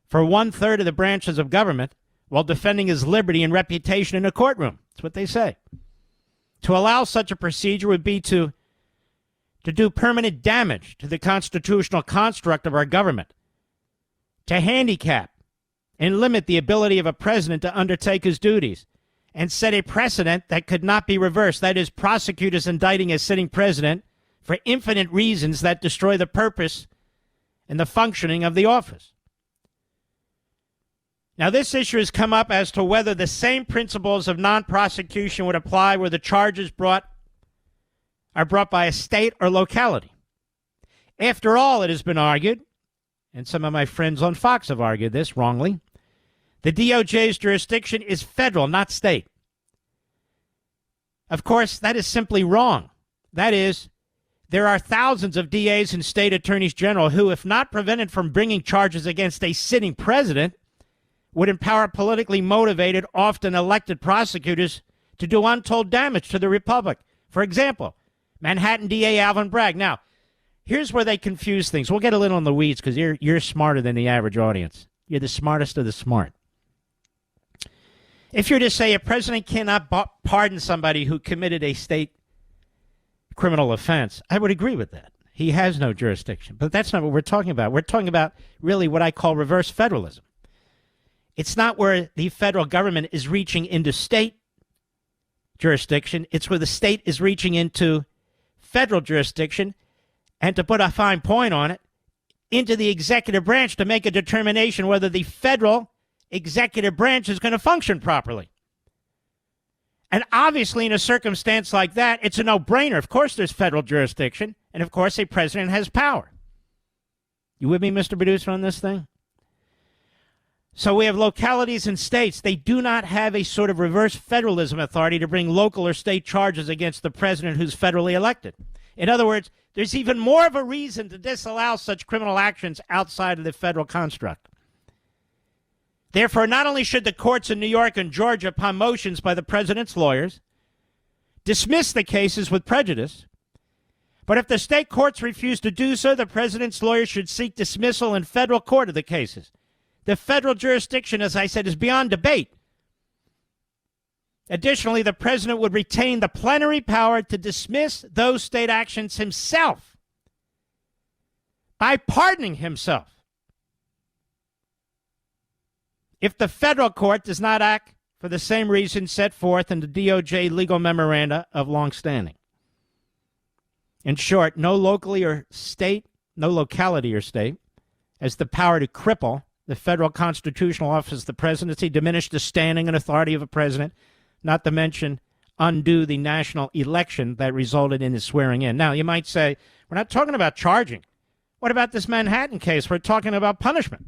for 1/3 of the branches of government while defending his liberty and reputation in a courtroom. That's what they say. To allow such a procedure would be to do permanent damage to the constitutional construct of our government, to handicap and limit the ability of a president to undertake his duties, and set a precedent that could not be reversed. That is, prosecutors indicting a sitting president for infinite reasons that destroy the purpose and the functioning of the office. Now, this issue has come up as to whether the same principles of non-prosecution would apply where the charges are brought by a state or locality. After all, it has been argued, and some of my friends on Fox have argued this wrongly, the DOJ's jurisdiction is federal, not state. Of course, that is simply wrong. That is, there are thousands of DAs and state attorneys general who, if not prevented from bringing charges against a sitting president, would empower politically motivated, often elected prosecutors to do untold damage to the republic. For example, Manhattan DA Alvin Bragg. Now, here's where they confuse things. We'll get a little in the weeds because you're smarter than the average audience. You're the smartest of the smart. If you're to say a president cannot pardon somebody who committed a state criminal offense, I would agree with that. He has no jurisdiction. But that's not what we're talking about. We're talking about really what I call reverse federalism. It's not where the federal government is reaching into state jurisdiction. It's where the state is reaching into federal jurisdiction and to put a fine point on it, into the executive branch to make a determination whether the federal executive branch is going to function properly. And obviously, in a circumstance like that, it's a no-brainer. Of course, there's federal jurisdiction, and of course, a president has power. You with me, Mr. Producer, on this thing? So we have localities and states. They do not have a sort of reverse federalism authority to bring local or state charges against the president who's federally elected. In other words, there's even more of a reason to disallow such criminal actions outside of the federal construct. Therefore, not only should the courts in New York and Georgia, upon motions by the president's lawyers, dismiss the cases with prejudice, but if the state courts refuse to do so, the president's lawyers should seek dismissal in federal court of the cases. The federal jurisdiction, as I said, is beyond debate. Additionally, the president would retain the plenary power to dismiss those state actions himself by pardoning himself if the federal court does not act for the same reason set forth in the DOJ legal memoranda of long standing. In short, no locality or state has the power to cripple the federal constitutional office of the presidency, diminish the standing and authority of a president, not to mention undo the national election that resulted in his swearing in. Now, you might say, we're not talking about charging. What about this Manhattan case? We're talking about punishment.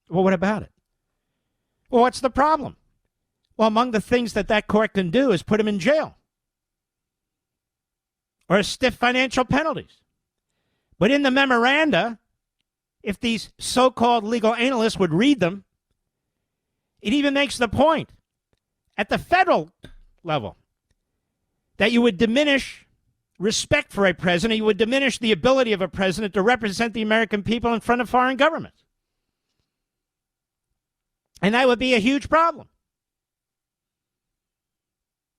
Well, what about it? Well, what's the problem? Well, among the things that court can do is put him in jail or stiff financial penalties. But in the memoranda, if these so-called legal analysts would read them, it even makes the point at the federal level that you would diminish respect for a president, you would diminish the ability of a president to represent the American people in front of foreign governments. And that would be a huge problem.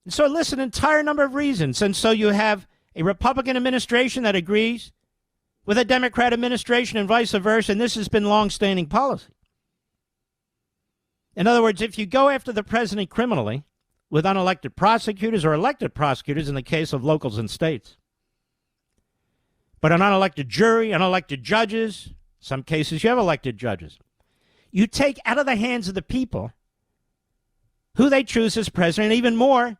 And so it lists an entire number of reasons. And so you have a Republican administration that agrees with a Democrat administration and vice versa, and this has been long-standing policy. In other words, if you go after the president criminally with unelected prosecutors or elected prosecutors in the case of locals and states, but an unelected jury, unelected judges, some cases you have elected judges, you take out of the hands of the people who they choose as president. Even more,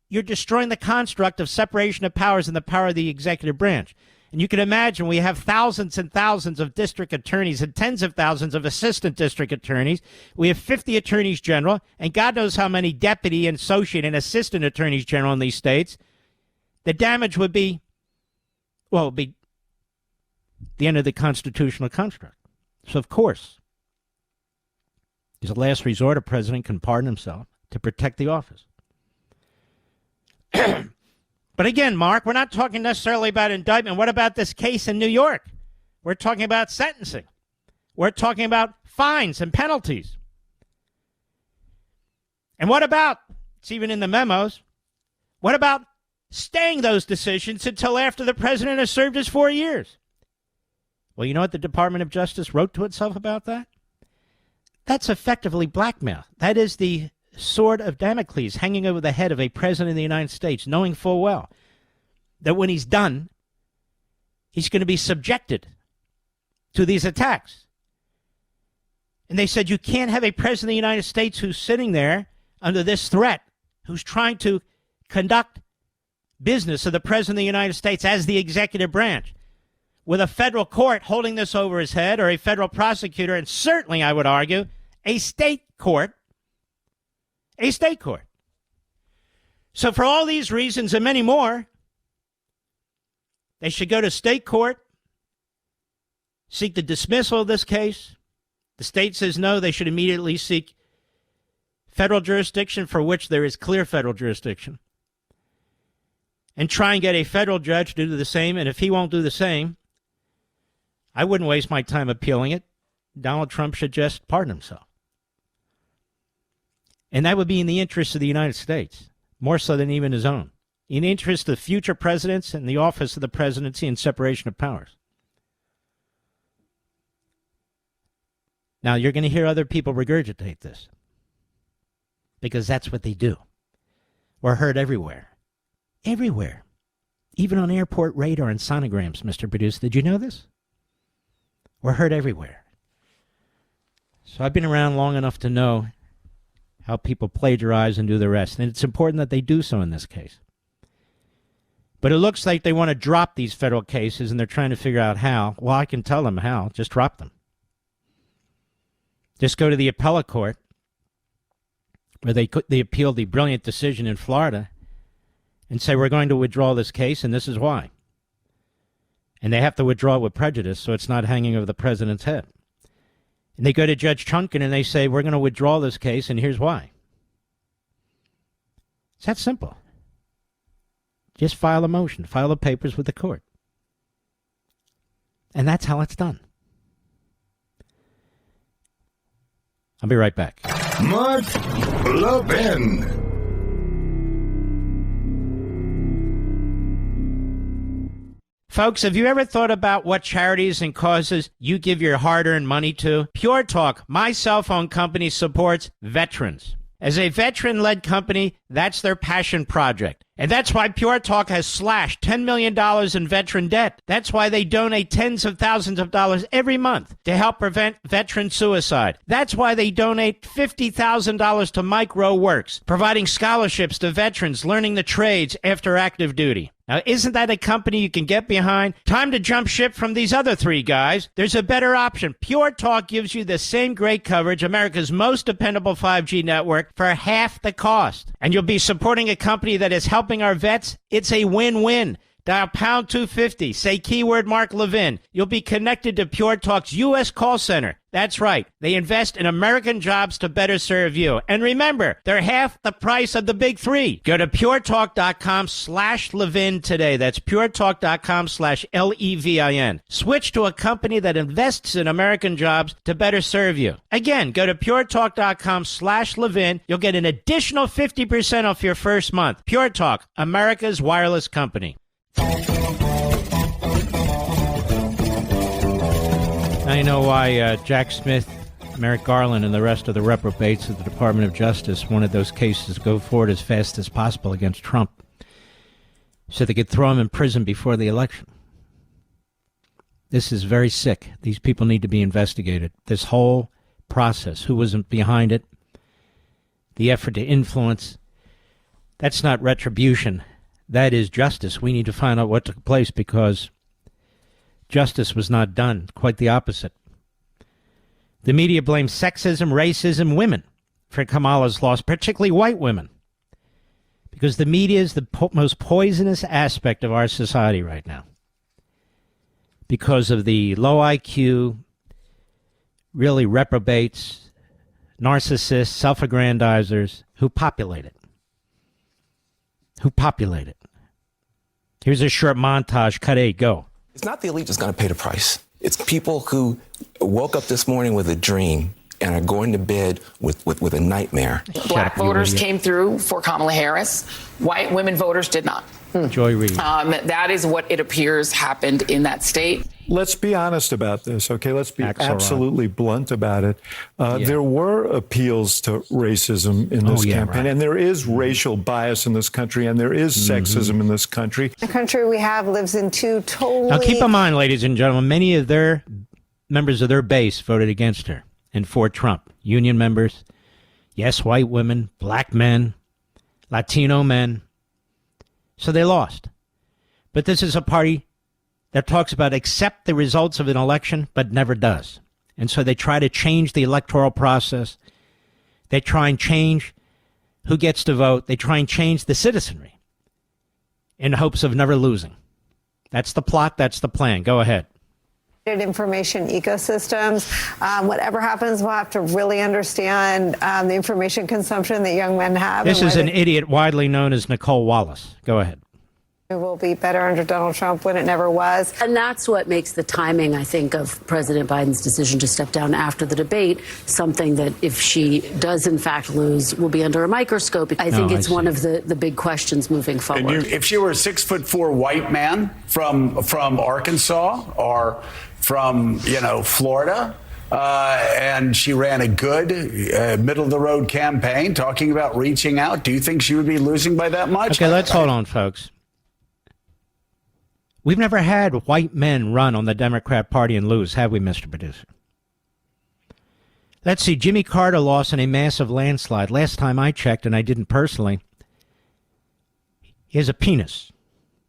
you're destroying the construct of separation of powers and the power of the executive branch. And you can imagine we have thousands and thousands of district attorneys and tens of thousands of assistant district attorneys. We have 50 attorneys general, and God knows how many deputy and associate and assistant attorneys general in these states. The damage would be, well, it would be the end of the constitutional construct. So, of course, as a last resort, a president can pardon himself to protect the office. But again, Mark, we're not talking necessarily about indictment. What about this case in New York? We're talking about sentencing. We're talking about fines and penalties. And what about, it's even in the memos, what about staying those decisions until after the president has served his 4 years? Well, you know what the Department of Justice wrote to itself about that? That's effectively blackmail. That is the sword of Damocles hanging over the head of a president of the United States, knowing full well that when he's done, he's going to be subjected to these attacks. And they said you can't have a president of the United States who's sitting there under this threat, who's trying to conduct business of the president of the United States as the executive branch, with a federal court holding this over his head, or a federal prosecutor, and certainly, I would argue, a state court. A state court. So for all these reasons and many more, they should go to state court, seek the dismissal of this case. The state says no, they should immediately seek federal jurisdiction for which there is clear federal jurisdiction, and try and get a federal judge to do the same. And if he won't do the same, I wouldn't waste my time appealing it. Donald Trump should just pardon himself. And that would be in the interest of the United States, more so than even his own. In the interest of future presidents and the office of the presidency and separation of powers. Now, you're going to hear other people regurgitate this, because that's what they do. We're heard everywhere. Everywhere. even on airport radar and sonograms, Mr. Producer. Did you know this? We're heard everywhere. So I've been around long enough to know how people plagiarize and do the rest. And it's important that they do so in this case. But it looks like they want to drop these federal cases, and they're trying to figure out how. Well, I can tell them how. Just drop them. Just go to the appellate court, where they appeal the brilliant decision in Florida, and say, we're going to withdraw this case, and this is why. And they have to withdraw it with prejudice, so it's not hanging over the president's head. And they go to Judge Chunkin, and they say, we're going to withdraw this case, and here's why. It's that simple. Just file a motion, file the papers with the court. And that's how it's done. I'll be right back. Mark Levin. Folks, have you ever thought about what charities and causes you give your hard-earned money to? Pure Talk, my cell phone company, supports veterans. As a veteran-led company, that's their passion project. And that's why Pure Talk has slashed $10 million in veteran debt. That's why they donate tens of thousands of dollars every month to help prevent veteran suicide. That's why they donate $50,000 to Micro Works, providing scholarships to veterans learning the trades after active duty. Now, isn't that a company you can get behind? Time to jump ship from these other three guys. There's a better option. Pure Talk gives you the same great coverage, America's most dependable 5G network, for half the cost. And you'll be supporting a company that is helping our vets. It's a win-win. Dial pound 250. Say keyword Mark Levin. You'll be connected to Pure Talk's U.S. call center. That's right. They invest in American jobs to better serve you. And remember, they're half the price of the big three. Go to puretalk.com/Levin today. That's puretalk.com/LEVIN. Switch to a company that invests in American jobs to better serve you. Again, go to puretalk.com/Levin. You'll get an additional 50% off your first month. Pure Talk, America's wireless company. Now you know why Jack Smith, Merrick Garland, and the rest of the reprobates of the Department of Justice wanted those cases to go forward as fast as possible against Trump so they could throw him in prison before the election. This is very sick. These people need to be investigated. This whole process, who was behind it, the effort to influence, that's not retribution. That is justice. We need to find out what took place because justice was not done. Quite the opposite. The media blames sexism, racism, women for Kamala's loss, particularly white women, because the media is the most poisonous aspect of our society right now because of the low IQ, really reprobates, narcissists, self-aggrandizers who populate it. Here's a short montage. Cut 8, go. It's not the elite that's going to pay the price. It's people who woke up this morning with a dream and are going to bed with a nightmare. Black voters came through for Kamala Harris. White women voters did not. Joy Reid. That is what it appears happened in that state. Let's be honest about this, okay? Let's be absolutely blunt about it. There were appeals to racism in this campaign, right. and there is racial bias in this country, and there is sexism in this country. The country we have lives in two totally... Now, keep in mind, ladies and gentlemen, many of their members of their base voted against her and for Trump. Union members, yes, white women, black men, Latino men. So they lost. But this is a party that talks about accept the results of an election, but never does. And so they try to change the electoral process. They try and change who gets to vote. They try and change the citizenry in hopes of never losing. That's the plot. That's the plan. Go ahead. Information ecosystems. Whatever happens, we'll have to really understand the information consumption that young men have. This is an idiot widely known as Nicole Wallace. Go ahead. It will be better under Donald Trump when it never was. And that's what makes the timing, I think, of President Biden's decision to step down after the debate something that, if she does in fact lose, will be under a microscope. I think it's one of the big questions moving forward. If she were a 6'4" white man from Arkansas or from Florida, and she ran a good middle-of-the-road campaign talking about reaching out, do you think she would be losing by that much? Okay, let's hold on, folks. We've never had white men run on the Democrat Party and lose, have we, Mr. Producer? Let's see. Jimmy Carter lost in a massive landslide. Last time I checked, and I didn't personally, he has a penis.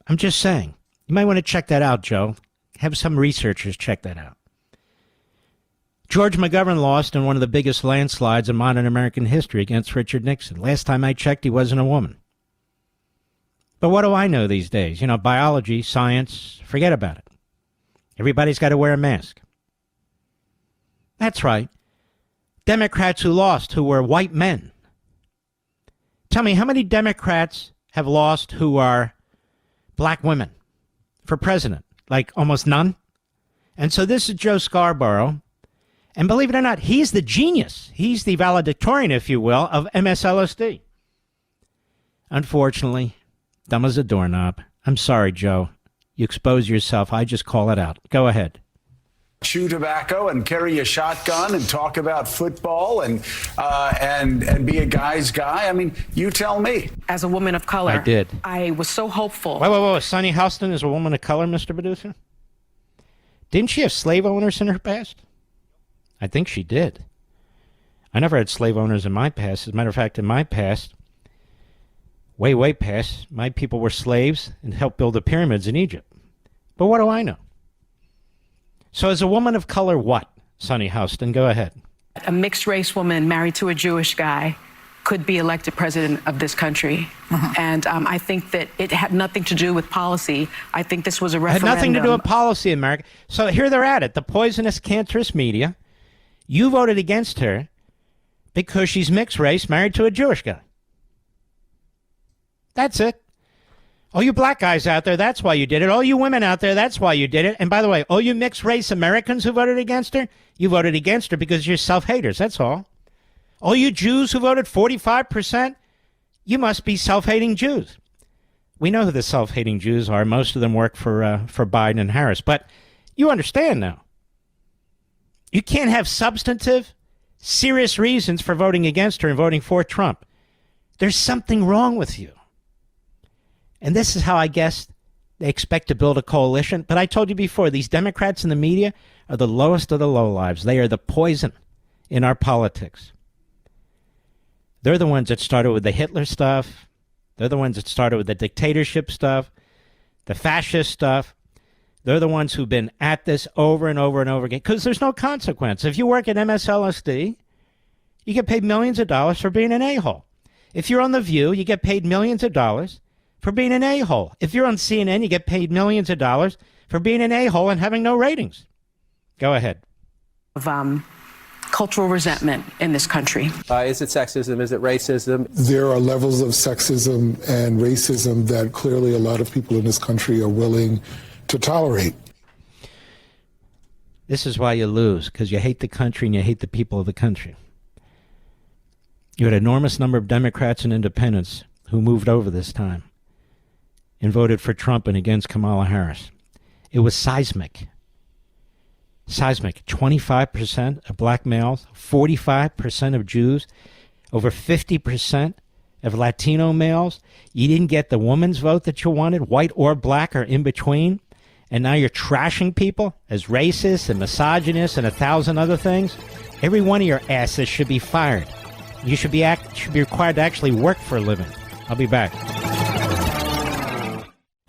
I'm just saying. You might want to check that out, Joe. Have some researchers check that out. George McGovern lost in one of the biggest landslides in modern American history against Richard Nixon. Last time I checked, he wasn't a woman. But what do I know these days? You know, biology, science, forget about it. Everybody's got to wear a mask. That's right. Democrats who lost, who were white men. Tell me, how many Democrats have lost who are black women for president? Like almost none? And so this is Joe Scarborough. And believe it or not, he's the genius. He's the valedictorian, if you will, of MSLSD. Unfortunately, dumb as a doorknob. I'm sorry, Joe. You expose yourself. I just call it out. Go ahead. Chew tobacco and carry a shotgun and talk about football and be a guy's guy. I mean, you tell me. As a woman of color, I did. I was so hopeful. Wait. Sonny Houston is a woman of color, Mr. Producer? Didn't she have slave owners in her past? I think she did. I never had slave owners in my past. As a matter of fact, in my past, way past, my people were slaves and helped build the pyramids in Egypt. But what do I know? So as a woman of color, what? Sonny Houston, go ahead. A mixed-race woman married to a Jewish guy could be elected president of this country. And I think that it had nothing to do with policy. I think this was a referendum. It had nothing to do with policy in America. So here they're at it. The poisonous, cancerous media. You voted against her because she's mixed race, married to a Jewish guy. That's it. All you black guys out there, that's why you did it. All you women out there, that's why you did it. And by the way, all you mixed race Americans who voted against her, you voted against her because you're self-haters. That's all. All you Jews who voted 45%, you must be self-hating Jews. We know who the self-hating Jews are. Most of them work for Biden and Harris. But you understand now. You can't have substantive, serious reasons for voting against her and voting for Trump. There's something wrong with you. And this is how I guess they expect to build a coalition. But I told you before, these Democrats in the media are the lowest of the lowlives. They are the poison in our politics. They're the ones that started with the Hitler stuff. They're the ones that started with the dictatorship stuff, the fascist stuff. They're the ones who've been at this over and over and over again because there's no consequence. If you work at MSLSD, you get paid millions of dollars for being an a-hole. If you're on The View, you get paid millions of dollars for being an a-hole. If you're on CNN, you get paid millions of dollars for being an a-hole and having no ratings. Go ahead. Of cultural resentment in this country. Is it sexism? Is it racism? There are levels of sexism and racism that clearly a lot of people in this country are willing to tolerate. This is why you lose, because you hate the country and you hate the people of the country. You had an enormous number of Democrats and independents who moved over this time and voted for Trump and against Kamala Harris. It was seismic. 25% of black males, 45% of Jews, over 50% of Latino males. You didn't get the woman's vote that you wanted, white or black or in between. And now you're trashing people as racist and misogynist and 1,000 other things. Every one of your asses should be fired. You should be required to actually work for a living. I'll be back.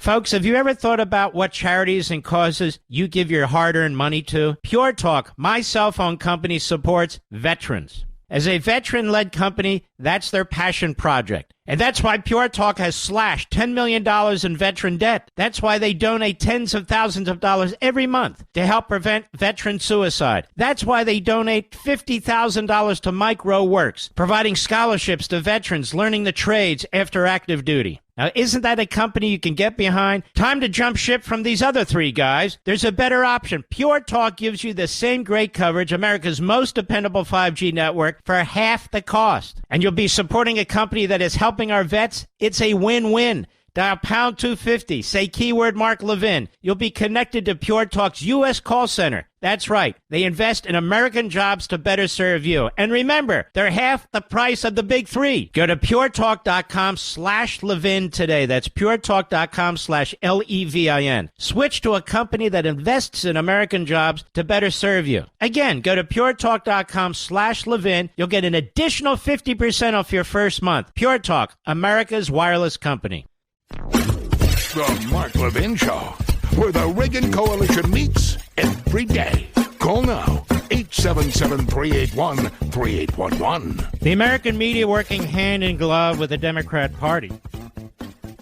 Folks, have you ever thought about what charities and causes you give your hard-earned money to? Pure Talk, my cell phone company, supports veterans. As a veteran-led company, that's their passion project. And that's why Pure Talk has slashed $10 million in veteran debt. That's why they donate tens of thousands of dollars every month to help prevent veteran suicide. That's why they donate $50,000 to Micro Works, providing scholarships to veterans learning the trades after active duty. Now, isn't that a company you can get behind? Time to jump ship from these other three guys. There's a better option. Pure Talk gives you the same great coverage, America's most dependable 5G network, for half the cost. And you'll be supporting a company that is helping our vets. It's a win-win. Dial pound 250. Say keyword Mark Levin. You'll be connected to Pure Talk's U.S. call center. That's right. They invest in American jobs to better serve you. And remember, they're half the price of the big three. Go to puretalk.com/Levin today. That's puretalk.com/Levin. Switch to a company that invests in American jobs to better serve you. Again, go to puretalk.com/Levin. You'll get an additional 50% off your first month. Pure Talk, America's wireless company. The Mark Levin Show, where the Reagan Coalition meets every day. Call now, 877-381-3811. The American media, working hand in glove with the Democrat Party,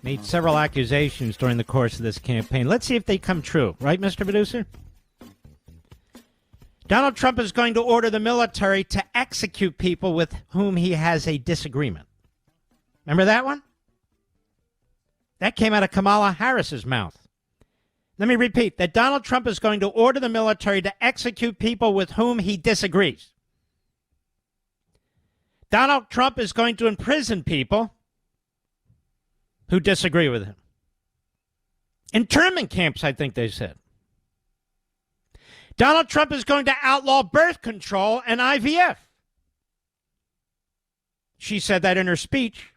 made several accusations during the course of this campaign. Let's see if they come true. Right, Mr. Producer? Donald Trump is going to order the military to execute people with whom he has a disagreement. Remember that one? That came out of Kamala Harris's mouth. Let me repeat that Donald Trump is going to order the military to execute people with whom he disagrees. Donald Trump is going to imprison people who disagree with him. Internment camps, I think they said. Donald Trump is going to outlaw birth control and IVF. She said that in her speech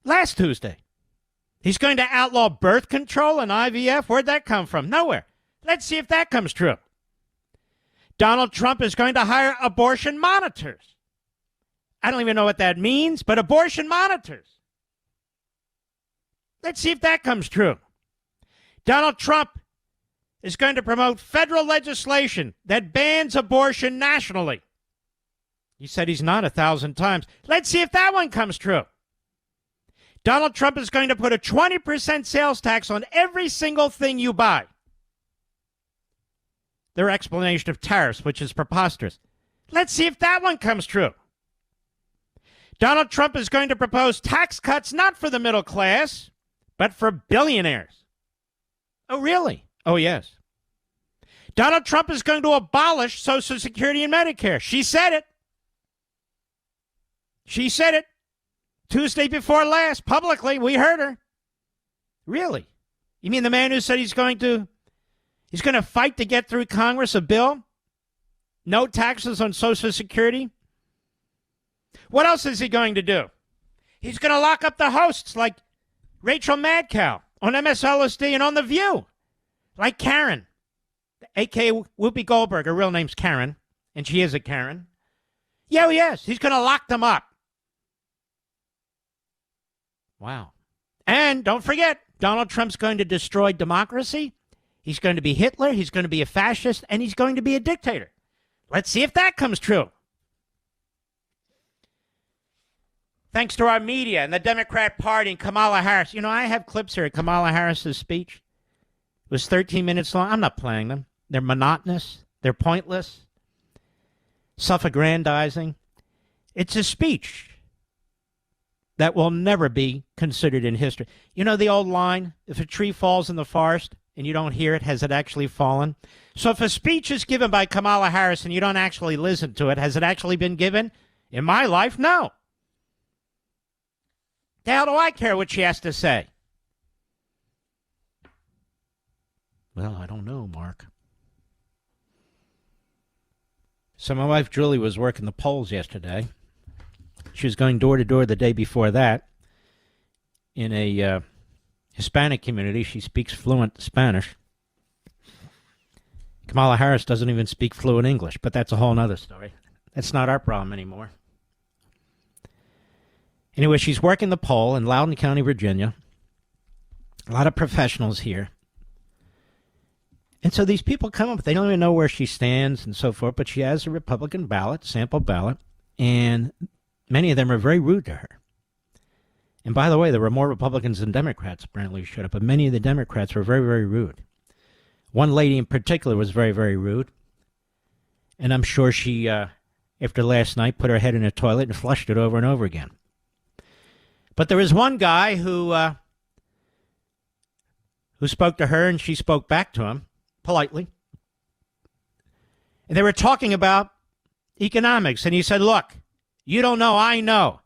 last Tuesday. He's going to outlaw birth control and IVF? Where'd that come from? Nowhere. Let's see if that comes true. Donald Trump is going to hire abortion monitors. I don't even know what that means, but abortion monitors. Let's see if that comes true. Donald Trump is going to promote federal legislation that bans abortion nationally. He said he's not 1,000 times. Let's see if that one comes true. Donald Trump is going to put a 20% sales tax on every single thing you buy. Their explanation of tariffs, which is preposterous. Let's see if that one comes true. Donald Trump is going to propose tax cuts not for the middle class, but for billionaires. Oh, really? Oh, yes. Donald Trump is going to abolish Social Security and Medicare. She said it. She said it. Tuesday before last, publicly, we heard her. Really? You mean the man who said he's going to fight to get through Congress a bill? No taxes on Social Security? What else is he going to do? He's going to lock up the hosts like Rachel Madcow on MSLSD and on The View. Like Karen, a.k.a. Whoopi Goldberg. Her real name's Karen, and she is a Karen. Yeah, yes, he's going to lock them up. Wow. And don't forget, Donald Trump's going to destroy democracy. He's going to be Hitler. He's going to be a fascist. And he's going to be a dictator. Let's see if that comes true. Thanks to our media and the Democrat Party and Kamala Harris. You know, I have clips here of Kamala Harris's speech. It was 13 minutes long. I'm not playing them. They're monotonous. They're pointless. Self-aggrandizing. It's a speech that will never be considered in history. You know the old line, if a tree falls in the forest and you don't hear it, has it actually fallen? So if a speech is given by Kamala Harris and you don't actually listen to it, has it actually been given? In my life, no. The hell do I care what she has to say? Well, I don't know, Mark. So my wife Julie was working the polls yesterday. She was going door to door the day before that in a Hispanic community. She speaks fluent Spanish. Kamala Harris doesn't even speak fluent English, but that's a whole other story. That's not our problem anymore. Anyway, she's working the poll in Loudoun County, Virginia. A lot of professionals here. And so these people come up, they don't even know where she stands and so forth, but she has a Republican ballot, sample ballot, and many of them are very rude to her. And by the way, there were more Republicans than Democrats apparently who showed up, but many of the Democrats were very, very rude. One lady in particular was very, very rude. And I'm sure she, after last night, put her head in a toilet and flushed it over and over again. But there was one guy who spoke to her, and she spoke back to him politely. And they were talking about economics, and he said, look, you don't know, I know.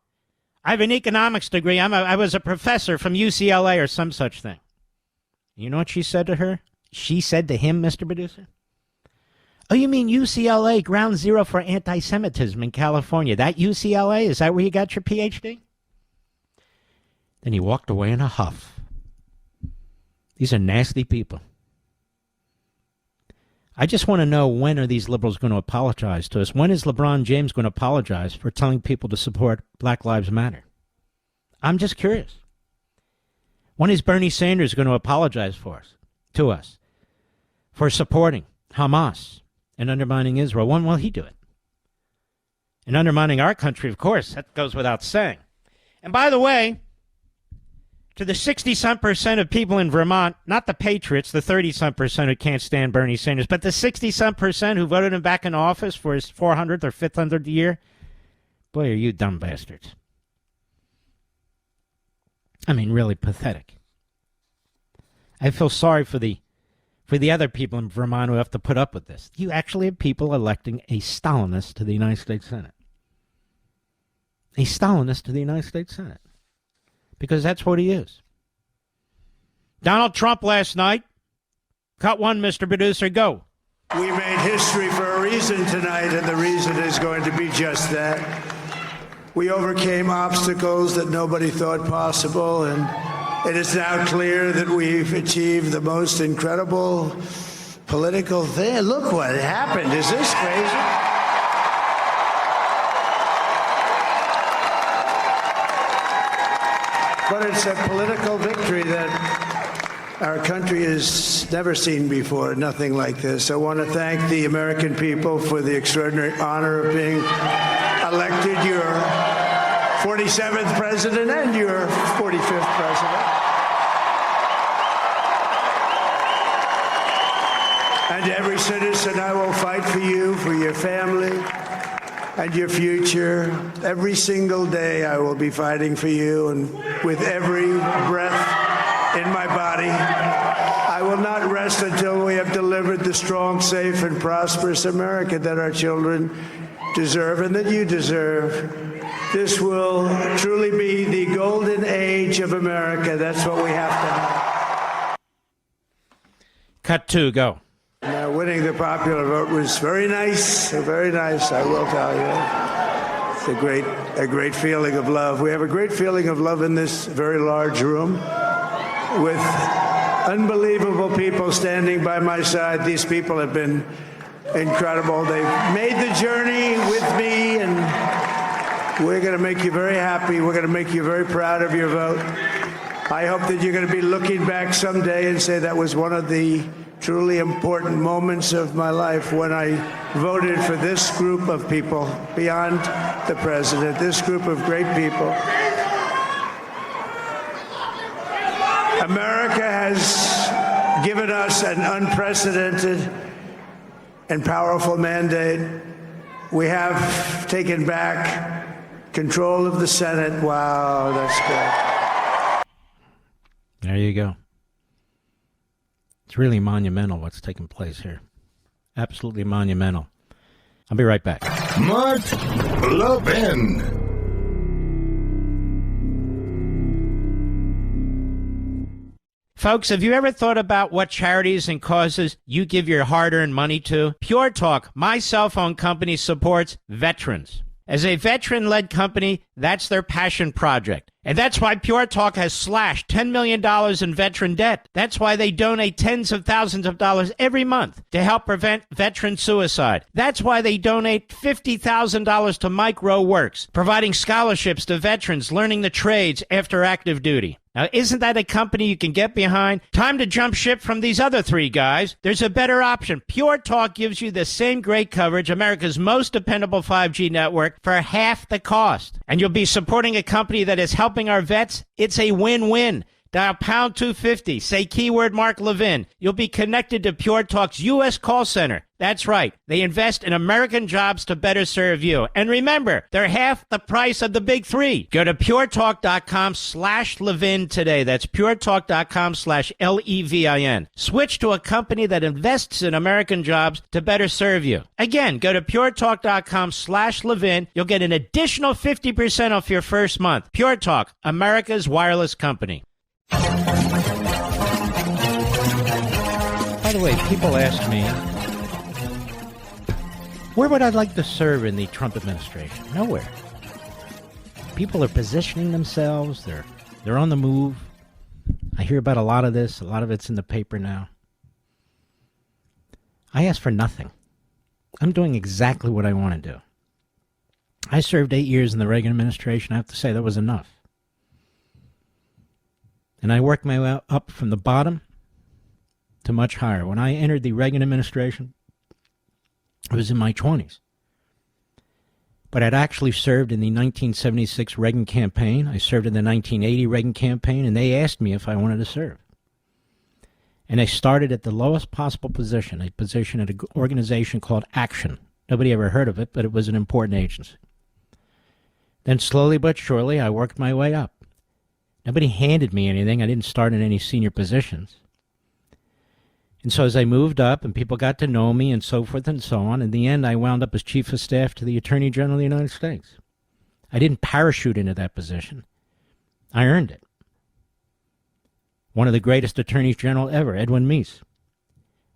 I have an economics degree. I was a professor from UCLA or some such thing. You know what she said to her? She said to him, Mr. Producer? Oh, you mean UCLA, ground zero for anti-Semitism in California? That UCLA? Is that where you got your PhD? Then he walked away in a huff. These are nasty people. I just want to know, when are these liberals going to apologize to us? When is LeBron James going to apologize for telling people to support Black Lives Matter? I'm just curious. When is Bernie Sanders going to apologize to us for supporting Hamas and undermining Israel? When will he do it? And undermining our country, of course, that goes without saying. And by the way, to the 60-some% of people in Vermont, not the patriots, the 30-some% who can't stand Bernie Sanders, but the 60-some% who voted him back in office for his 400th or 500th year, boy, are you dumb bastards. I mean, really pathetic. I feel sorry for the other people in Vermont who have to put up with this. You actually have people electing a Stalinist to the United States Senate. A Stalinist to the United States Senate. Because that's what he is. Donald Trump last night. Cut one, Mr. Producer, go. We made history for a reason tonight, and the reason is going to be just that. We overcame obstacles that nobody thought possible, and it is now clear that we've achieved the most incredible political thing. Look what happened. Is this crazy? But it's a political victory that our country has never seen before, nothing like this. I want to thank the American people for the extraordinary honor of being elected your 47th president and your 45th president. And every citizen, I will fight for you, for your family, and your future. Every single day I will be fighting for you, and with every breath in my body, I will not rest until we have delivered the strong, safe, and prosperous America that our children deserve and that you deserve. This will truly be the golden age of America. That's what we have to have. Cut two, go. Now, winning the popular vote was very nice, I will tell you. It's a great feeling of love. We have a great feeling of love in this very large room with unbelievable people standing by my side. These people have been incredible. They've made the journey with me, and we're going to make you very happy. We're going to make you very proud of your vote. I hope that you're going to be looking back someday and say that was one of the truly important moments of my life when I voted for this group of people beyond the president, this group of great people. America has given us an unprecedented and powerful mandate. We have taken back control of the Senate. Wow, that's good. There you go. It's really monumental what's taking place here. Absolutely monumental. I'll be right back. Mark Levin. Folks, have you ever thought about what charities and causes you give your hard-earned money to? Pure Talk, my cell phone company, supports veterans. As a veteran-led company, that's their passion project. And that's why Pure Talk has slashed $10 million in veteran debt. That's why they donate tens of thousands of dollars every month to help prevent veteran suicide. That's why they donate $50,000 to Micro Works, providing scholarships to veterans learning the trades after active duty. Now, isn't that a company you can get behind? Time to jump ship from these other three guys. There's a better option. Pure Talk gives you the same great coverage, America's most dependable 5G network, for half the cost. And you'll be supporting a company that is helping our vets. It's a win-win. Dial pound 250. Say keyword Mark Levin. You'll be connected to Pure Talk's U.S. call center. That's right. They invest in American jobs to better serve you. And remember, they're half the price of the big three. Go to puretalk.com/Levin today. That's puretalk.com/LEVIN. Switch to a company that invests in American jobs to better serve you. Again, go to puretalk.com/Levin. You'll get an additional 50% off your first month. Pure Talk, America's wireless company. By the way, people ask me, where would I like to serve in the Trump administration? Nowhere. People are positioning themselves. They're on the move. I hear about a lot of this. A lot of it's in the paper now. I ask for nothing. I'm doing exactly what I want to do. I served 8 years in the Reagan administration. I have to say that was enough. And I worked my way up from the bottom to much higher. When I entered the Reagan administration, I was in my 20s. But I'd actually served in the 1976 Reagan campaign. I served in the 1980 Reagan campaign, and they asked me if I wanted to serve. And I started at the lowest possible position, a position at an organization called Action. Nobody ever heard of it, but it was an important agency. Then slowly but surely, I worked my way up. Nobody handed me anything. I didn't start in any senior positions. And so as I moved up and people got to know me and so forth and so on, in the end I wound up as Chief of Staff to the Attorney General of the United States. I didn't parachute into that position. I earned it. One of the greatest Attorneys General ever, Edwin Meese.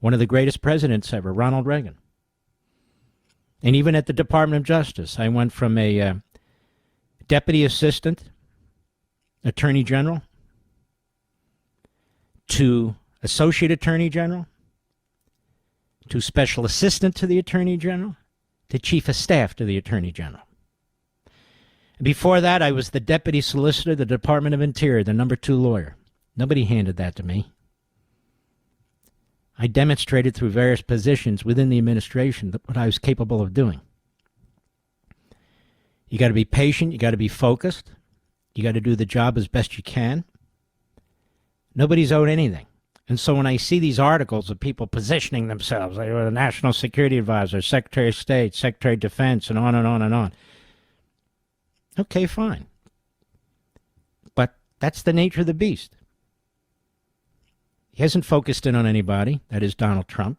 One of the greatest presidents ever, Ronald Reagan. And even at the Department of Justice, I went from a Deputy Assistant Attorney General to Associate Attorney General, to Special Assistant to the Attorney General, to Chief of Staff to the Attorney General. And before that, I was the Deputy Solicitor of the Department of Interior, the number 2 lawyer. Nobody handed that to me. I demonstrated through various positions within the administration what I was capable of doing. You got to be patient, you got to be focused, you got to do the job as best you can. Nobody's owed anything. And so when I see these articles of people positioning themselves, like the National Security Advisor, Secretary of State, Secretary of Defense, and on and on and on. Okay, fine. But that's the nature of the beast. He hasn't focused in on anybody. That is Donald Trump.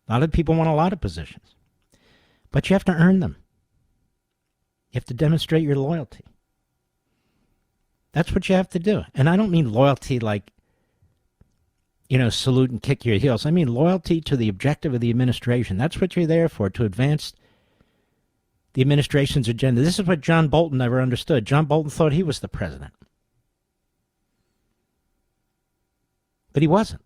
A lot of people want a lot of positions. But you have to earn them. You have to demonstrate your loyalty. That's what you have to do. And I don't mean loyalty like, salute and kick your heels. I mean loyalty to the objective of the administration. That's what you're there for, to advance the administration's agenda. This is what John Bolton never understood. John Bolton thought he was the president. But he wasn't.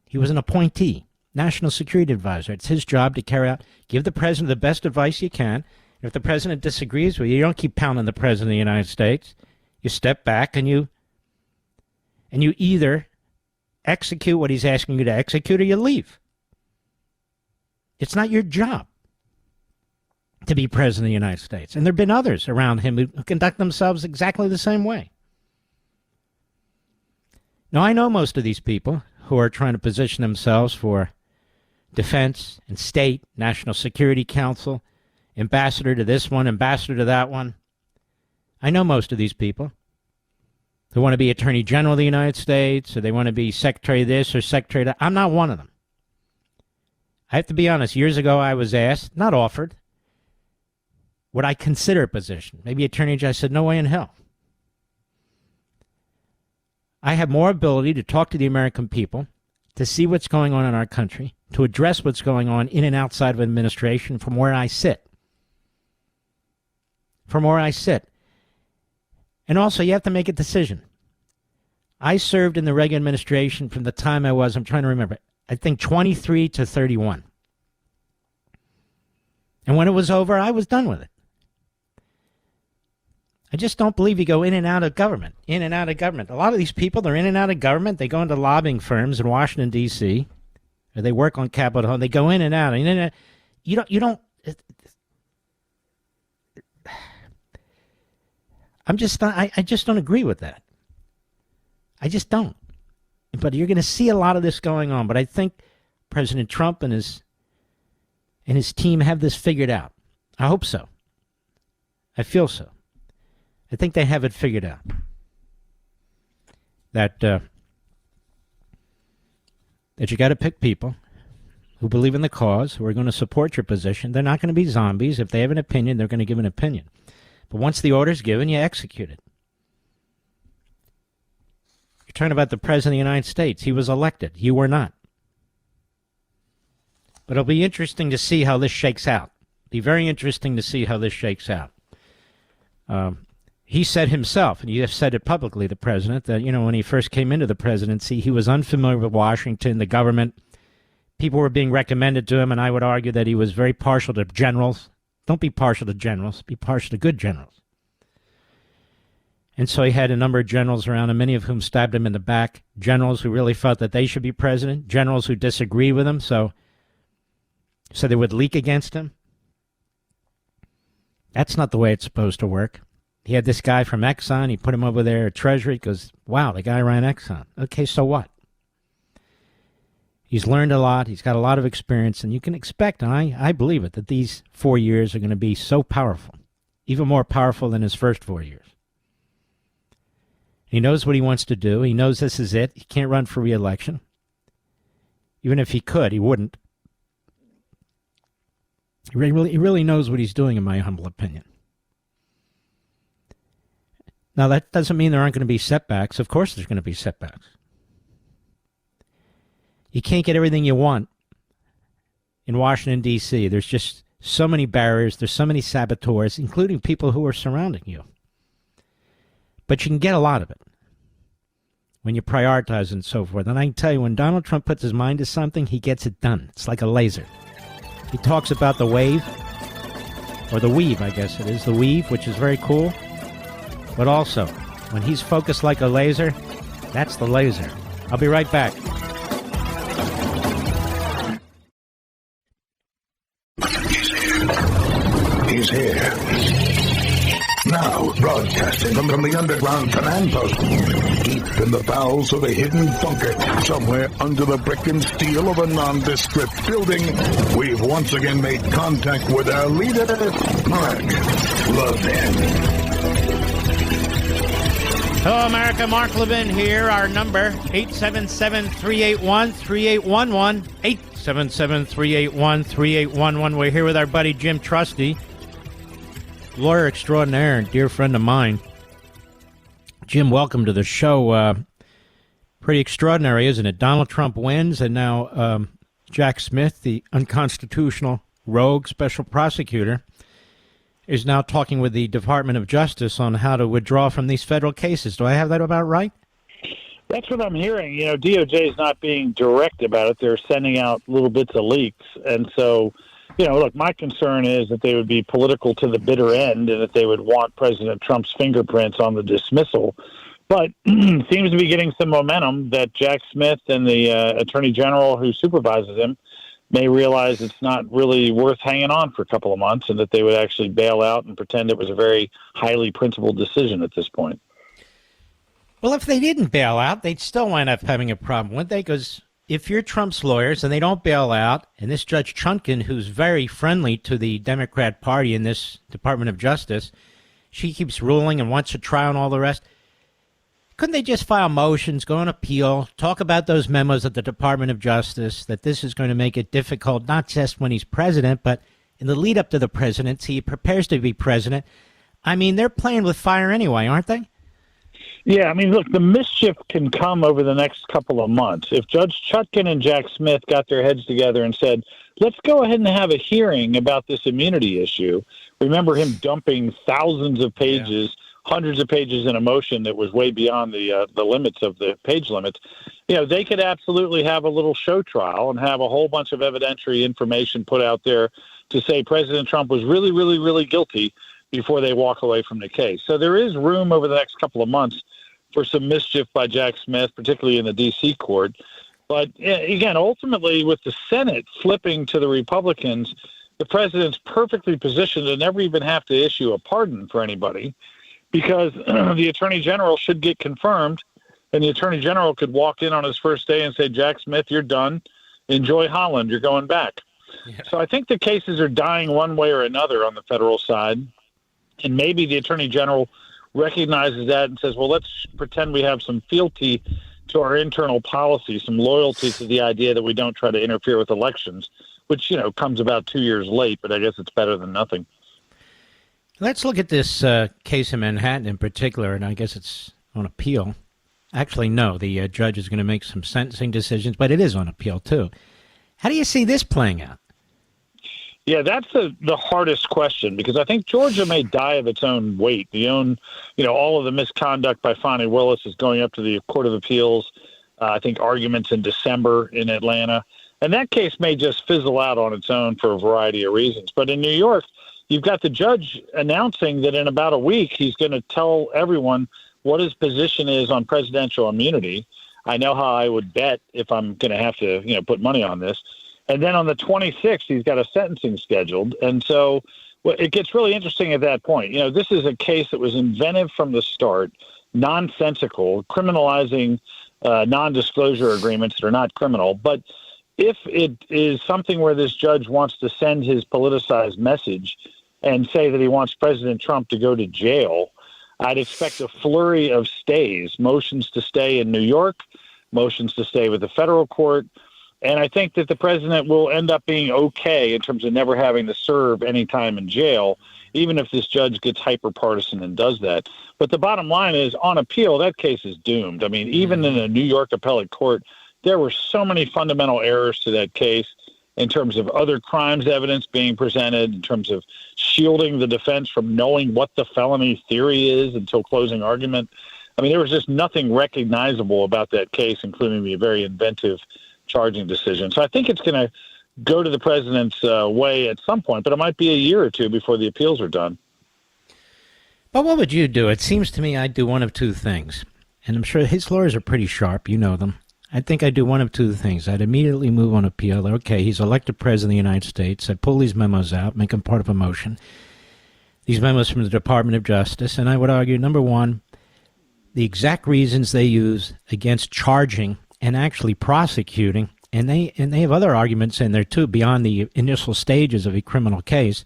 He was an appointee, National Security Advisor. It's his job to give the president the best advice you can. And if the president disagrees with you, you don't keep pounding the president of the United States. You step back and you either execute what he's asking you to execute or you leave. It's not your job to be president of the United States. And there have been others around him who conduct themselves exactly the same way. Now, I know most of these people who are trying to position themselves for defense and state, National Security Council, ambassador to this one, ambassador to that one. I know most of these people. They want to be Attorney General of the United States, or they want to be Secretary of this or Secretary of that. I'm not one of them. I have to be honest. Years ago, I was asked, not offered, would I consider a position? Maybe Attorney General. I said, no way in hell. I have more ability to talk to the American people, to see what's going on in our country, to address what's going on in and outside of administration from where I sit. From where I sit. And also, you have to make a decision. I served in the Reagan administration from the time I'm trying to remember, I think 23 to 31. And when it was over, I was done with it. I just don't believe you go in and out of government, in and out of government. A lot of these people, they're in and out of government. They go into lobbying firms in Washington, D.C., or they work on Capitol Hill. They go in and out. You don't. I just don't agree with that. I just don't. But you're going to see a lot of this going on. But I think President Trump and his team have this figured out. I hope so. I feel so. I think they have it figured out. That you got to pick people who believe in the cause, who are going to support your position. They're not going to be zombies. If they have an opinion, they're going to give an opinion. But once the order's given, you execute it. You're talking about the President of the United States. He was elected. You were not. But it'll be interesting to see how this shakes out. Be very interesting to see how this shakes out. He said himself, and he has said it publicly, the president, that, when he first came into the presidency, he was unfamiliar with Washington, the government. People were being recommended to him, and I would argue that he was very partial to generals. Don't be partial to generals. Be partial to good generals. And so he had a number of generals around him, many of whom stabbed him in the back. Generals who really felt that they should be president. Generals who disagreed with him, so they would leak against him. That's not the way it's supposed to work. He had this guy from Exxon. He put him over there at Treasury because, wow, the guy ran Exxon. Okay, so what? He's learned a lot. He's got a lot of experience. And you can expect, and I believe it, that these 4 years are going to be so powerful, even more powerful than his first 4 years. He knows what he wants to do. He knows this is it. He can't run for re-election. Even if he could, he wouldn't. He really knows what he's doing, in my humble opinion. Now, that doesn't mean there aren't going to be setbacks. Of course there's going to be setbacks. You can't get everything you want in Washington, D.C. There's just so many barriers. There's so many saboteurs, including people who are surrounding you. But you can get a lot of it when you prioritize and so forth. And I can tell you, when Donald Trump puts his mind to something, he gets it done. It's like a laser. He talks about the wave, or the weave, I guess it is, the weave, which is very cool. But also, when he's focused like a laser, that's the laser. I'll be right back. He's here. Now, broadcasting from the underground command post, deep in the bowels of a hidden bunker, somewhere under the brick and steel of a nondescript building, we've once again made contact with our leader, Mark Levin. Hello, America. Mark Levin here. Our number, 877-381-3811. 877-381-3811. We're here with our buddy Jim Trusty, lawyer extraordinaire and dear friend of mine. Jim, welcome to the show. Pretty extraordinary, isn't it? Donald Trump wins, and now Jack Smith, the unconstitutional rogue special prosecutor, is now talking with the Department of Justice on how to withdraw from these federal cases. Do I have that about right? That's what I'm hearing. DOJ is not being direct about it. They're sending out little bits of leaks. And so, look, my concern is that they would be political to the bitter end and that they would want President Trump's fingerprints on the dismissal. But seems to be getting some momentum that Jack Smith and the Attorney General who supervises him may realize it's not really worth hanging on for a couple of months and that they would actually bail out and pretend it was a very highly principled decision at this point. Well, if they didn't bail out, they'd still wind up having a problem, wouldn't they? Because if you're Trump's lawyers and they don't bail out, and this Judge Chutkan, who's very friendly to the Democrat Party in this Department of Justice, she keeps ruling and wants a trial and all the rest, couldn't they just file motions, go on appeal, talk about those memos at the Department of Justice, that this is going to make it difficult, not just when he's president, but in the lead up to the presidency, he prepares to be president. I mean, they're playing with fire anyway, aren't they? Yeah, look, the mischief can come over the next couple of months. If Judge Chutkan and Jack Smith got their heads together and said, let's go ahead and have a hearing about this immunity issue. Remember him dumping thousands of pages, hundreds of pages in a motion that was way beyond the limits of the page limits. They could absolutely have a little show trial and have a whole bunch of evidentiary information put out there to say President Trump was really, really, really guilty before they walk away from the case. So there is room over the next couple of months for some mischief by Jack Smith, particularly in the D.C. court. But again, ultimately, with the Senate flipping to the Republicans, the president's perfectly positioned to never even have to issue a pardon for anybody, because the Attorney General should get confirmed, and the Attorney General could walk in on his first day and say, Jack Smith, you're done. Enjoy Holland. You're going back. Yeah. So I think the cases are dying one way or another on the federal side, and maybe the Attorney General recognizes that and says, well, let's pretend we have some fealty to our internal policy, some loyalty to the idea that we don't try to interfere with elections, which, comes about 2 years late, but I guess it's better than nothing. Let's look at this case in Manhattan in particular, and I guess it's on appeal. Actually, no, the judge is going to make some sentencing decisions, but it is on appeal, too. How do you see this playing out? Yeah, that's the hardest question, because I think Georgia may die of its own weight. All of the misconduct by Fani Willis is going up to the Court of Appeals. I think arguments in December in Atlanta. And that case may just fizzle out on its own for a variety of reasons. But in New York, you've got the judge announcing that in about a week, he's going to tell everyone what his position is on presidential immunity. I know how I would bet if I'm going to have to, put money on this. And then on the 26th, he's got a sentencing scheduled. And so it gets really interesting at that point. This is a case that was inventive from the start, nonsensical, criminalizing non-disclosure agreements that are not criminal. But if it is something where this judge wants to send his politicized message and say that he wants President Trump to go to jail, I'd expect a flurry of stays, motions to stay in New York, motions to stay with the federal court. And I think that the president will end up being okay in terms of never having to serve any time in jail, even if this judge gets hyper-partisan and does that. But the bottom line is, on appeal, that case is doomed. I mean, even in a New York appellate court, there were so many fundamental errors to that case in terms of other crimes evidence being presented, in terms of shielding the defense from knowing what the felony theory is until closing argument. I mean, there was just nothing recognizable about that case, including the very inventive charging decision. So I think it's going to go to the president's way at some point, but it might be a year or two before the appeals are done. But what would you do? It seems to me I'd do one of two things, and I'm sure his lawyers are pretty sharp. You know them. I think I'd do one of two things. I'd immediately move on appeal. Okay, he's elected president of the United States. I'd pull these memos out, make them part of a motion. These memos from the Department of Justice, and I would argue, number one, the exact reasons they use against charging and actually prosecuting, and they have other arguments in there too, beyond the initial stages of a criminal case.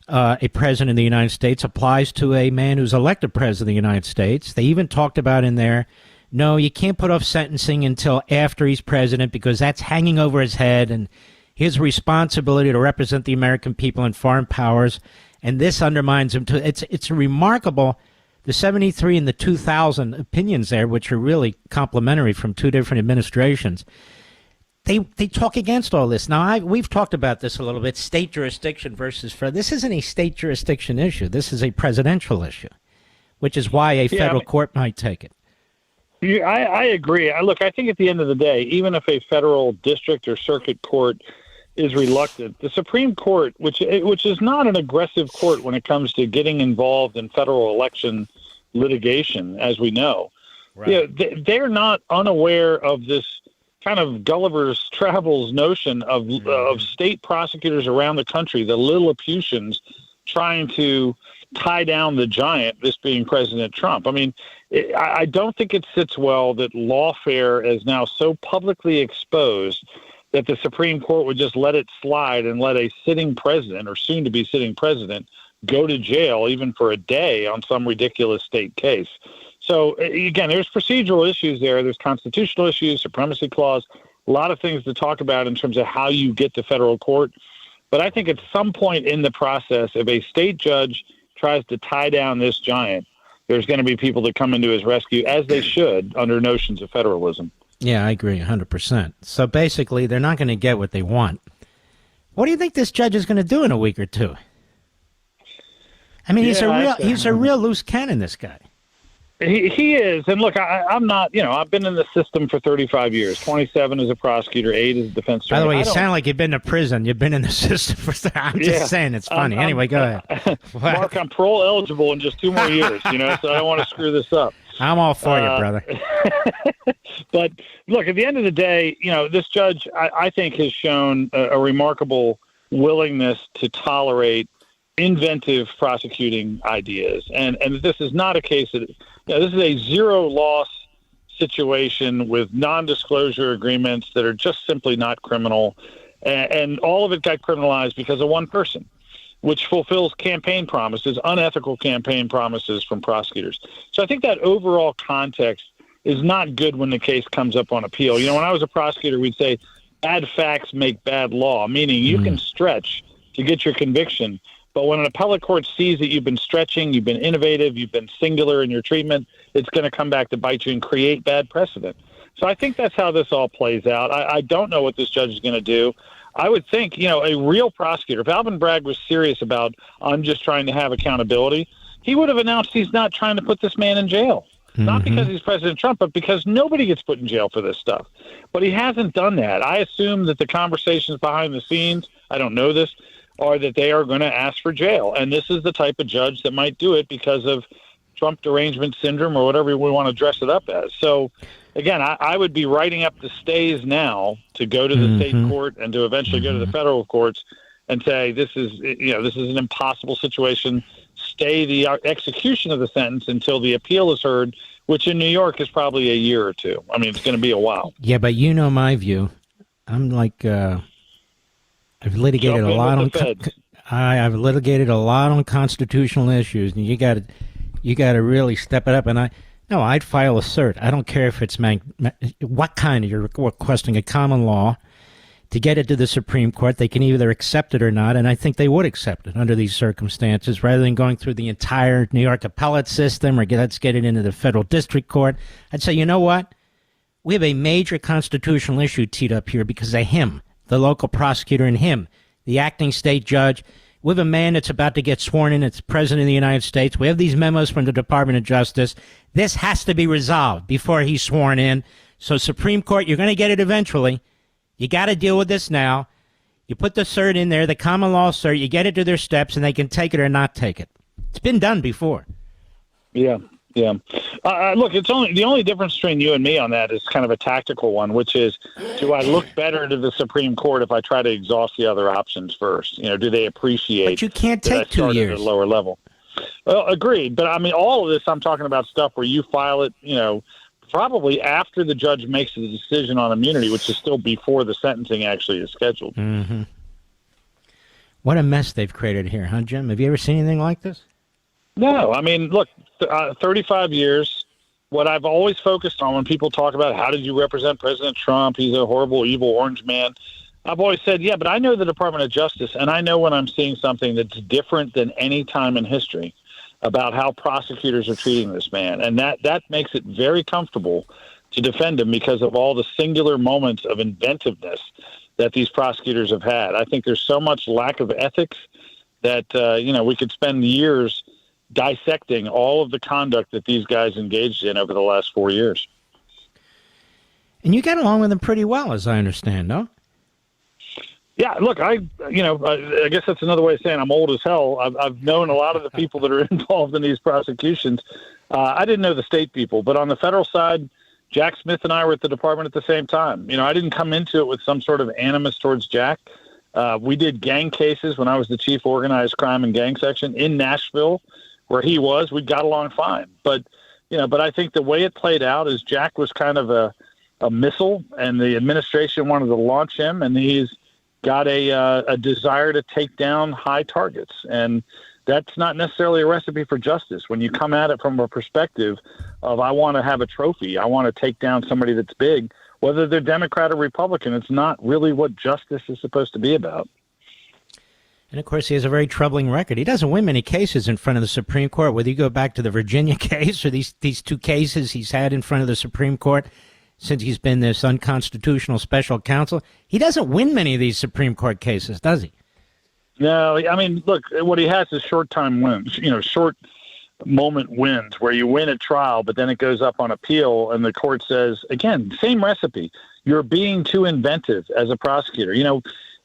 A president of the United States applies to a man who's elected president of the United States. They even talked about in there, no, you can't put off sentencing until after he's president because that's hanging over his head and his responsibility to represent the American people and foreign powers, and this undermines him too. It's remarkable, the 73 and the 2000 opinions there, which are really complementary from two different administrations. They talk against all this. Now, we've talked about this a little bit, state jurisdiction versus federal. This isn't a state jurisdiction issue. This is a presidential issue, which is why a federal court might take it. I agree. Look, I think at the end of the day, even if a federal district or circuit court is reluctant, the Supreme Court, which is not an aggressive court when it comes to getting involved in federal election litigation, as we know, right. They're not unaware of this kind of Gulliver's Travels notion of state prosecutors around the country, the Lilliputians, trying to tie down the giant, this being President Trump. I mean, I don't think it sits well that lawfare is now so publicly exposed that the Supreme Court would just let it slide and let a sitting president or soon-to-be sitting president go to jail even for a day on some ridiculous state case. So, again, there's procedural issues there. There's constitutional issues, supremacy clause, a lot of things to talk about in terms of how you get to federal court. But I think at some point in the process, if a state judge tries to tie down this giant, there's going to be people that come into his rescue, as they should, under notions of federalism. Yeah, I agree 100%. So basically, they're not going to get what they want. What do you think this judge is going to do in a week or two? I mean, he's a real loose cannon, this guy. He is. And look, I'm not, I've been in the system for 35 years, 27 as a prosecutor, 8 as a defense attorney. By the way, you sound like you've been to prison. You've been in the system for, I'm just saying, it's funny. Anyway, go ahead. Mark, I'm parole eligible in just 2 more years, so I don't want to screw this up. I'm all for you, brother. But look, at the end of the day, this judge, I think, has shown a remarkable willingness to tolerate inventive prosecuting ideas. And this is not a case that, this is a zero loss situation with non-disclosure agreements that are just simply not criminal. And all of it got criminalized because of one person, which fulfills campaign promises, unethical campaign promises from prosecutors. So I think that overall context is not good when the case comes up on appeal. When I was a prosecutor, we'd say bad facts make bad law, meaning you can stretch to get your conviction. But when an appellate court sees that you've been stretching, you've been innovative, you've been singular in your treatment, it's going to come back to bite you and create bad precedent. So I think that's how this all plays out. I don't know what this judge is going to do. I would think, a real prosecutor, if Alvin Bragg was serious about, I'm just trying to have accountability, he would have announced he's not trying to put this man in jail. Not because he's President Trump, but because nobody gets put in jail for this stuff. But he hasn't done that. I assume that the conversations behind the scenes, I don't know this, are that they are going to ask for jail. And this is the type of judge that might do it because of Trump derangement syndrome or whatever we want to dress it up as. So, again, I would be writing up the stays now to go to the state court and to eventually go to the federal courts and say this is an impossible situation. Stay the execution of the sentence until the appeal is heard, which in New York is probably a year or two. I mean, it's going to be a while. Yeah, but my view. I'm like I've litigated a lot on I've litigated a lot on constitutional issues, and you got to really step it up. And I'd file a cert. I don't care if it's what kind you're requesting, a common law. To get it to the Supreme Court, they can either accept it or not, and I think they would accept it under these circumstances, rather than going through the entire New York appellate system or let's get it into the federal district court. I'd say, you know what? We have a major constitutional issue teed up here because of him, the local prosecutor, and him, the acting state judge. We have a man that's about to get sworn in as President of the United States. We have these memos from the Department of Justice. This has to be resolved before he's sworn in. So Supreme Court, you're going to get it eventually. You got to deal with this now. You put the cert in there, the common law cert, you get it to their steps, and they can take it or not take it. It's been done before. Yeah. Look, it's the only difference between you and me on that is kind of a tactical one, which is, do I look better to the Supreme Court if I try to exhaust the other options first? Do they appreciate? But you can't take 2 years at a lower level. Well, agreed. But I mean, all of this, I'm talking about stuff where you file it, probably after the judge makes the decision on immunity, which is still before the sentencing actually is scheduled. Mm-hmm. What a mess they've created here, huh, Jim? Have you ever seen anything like this? No. I mean, look, 35 years, what I've always focused on when people talk about how did you represent President Trump, he's a horrible, evil orange man, I've always said, yeah, but I know the Department of Justice, and I know when I'm seeing something that's different than any time in history about how prosecutors are treating this man. And that makes it very comfortable to defend him because of all the singular moments of inventiveness that these prosecutors have had. I think there's so much lack of ethics that, we could spend years dissecting all of the conduct that these guys engaged in over the last 4 years. And you get along with them pretty well, as I understand, no? Yeah, look, I guess that's another way of saying I'm old as hell. I've known a lot of the people that are involved in these prosecutions. I didn't know the state people, but on the federal side, Jack Smith and I were at the department at the same time. I didn't come into it with some sort of animus towards Jack. We did gang cases when I was the chief organized crime and gang section in Nashville, where he was. We got along fine. But I think the way it played out is Jack was kind of a missile, and the administration wanted to launch him, and he's got a desire to take down high targets. And that's not necessarily a recipe for justice. When you come at it from a perspective of, I want to have a trophy, I want to take down somebody that's big, whether they're Democrat or Republican, it's not really what justice is supposed to be about. And, of course, he has a very troubling record. He doesn't win many cases in front of the Supreme Court, whether you go back to the Virginia case or these two cases he's had in front of the Supreme Court since he's been this unconstitutional special counsel. He doesn't win many of these Supreme Court cases, does he? No, I mean, look, what he has is short-time wins, short moment wins where you win a trial, but then it goes up on appeal and the court says, again, same recipe. You're being too inventive as a prosecutor.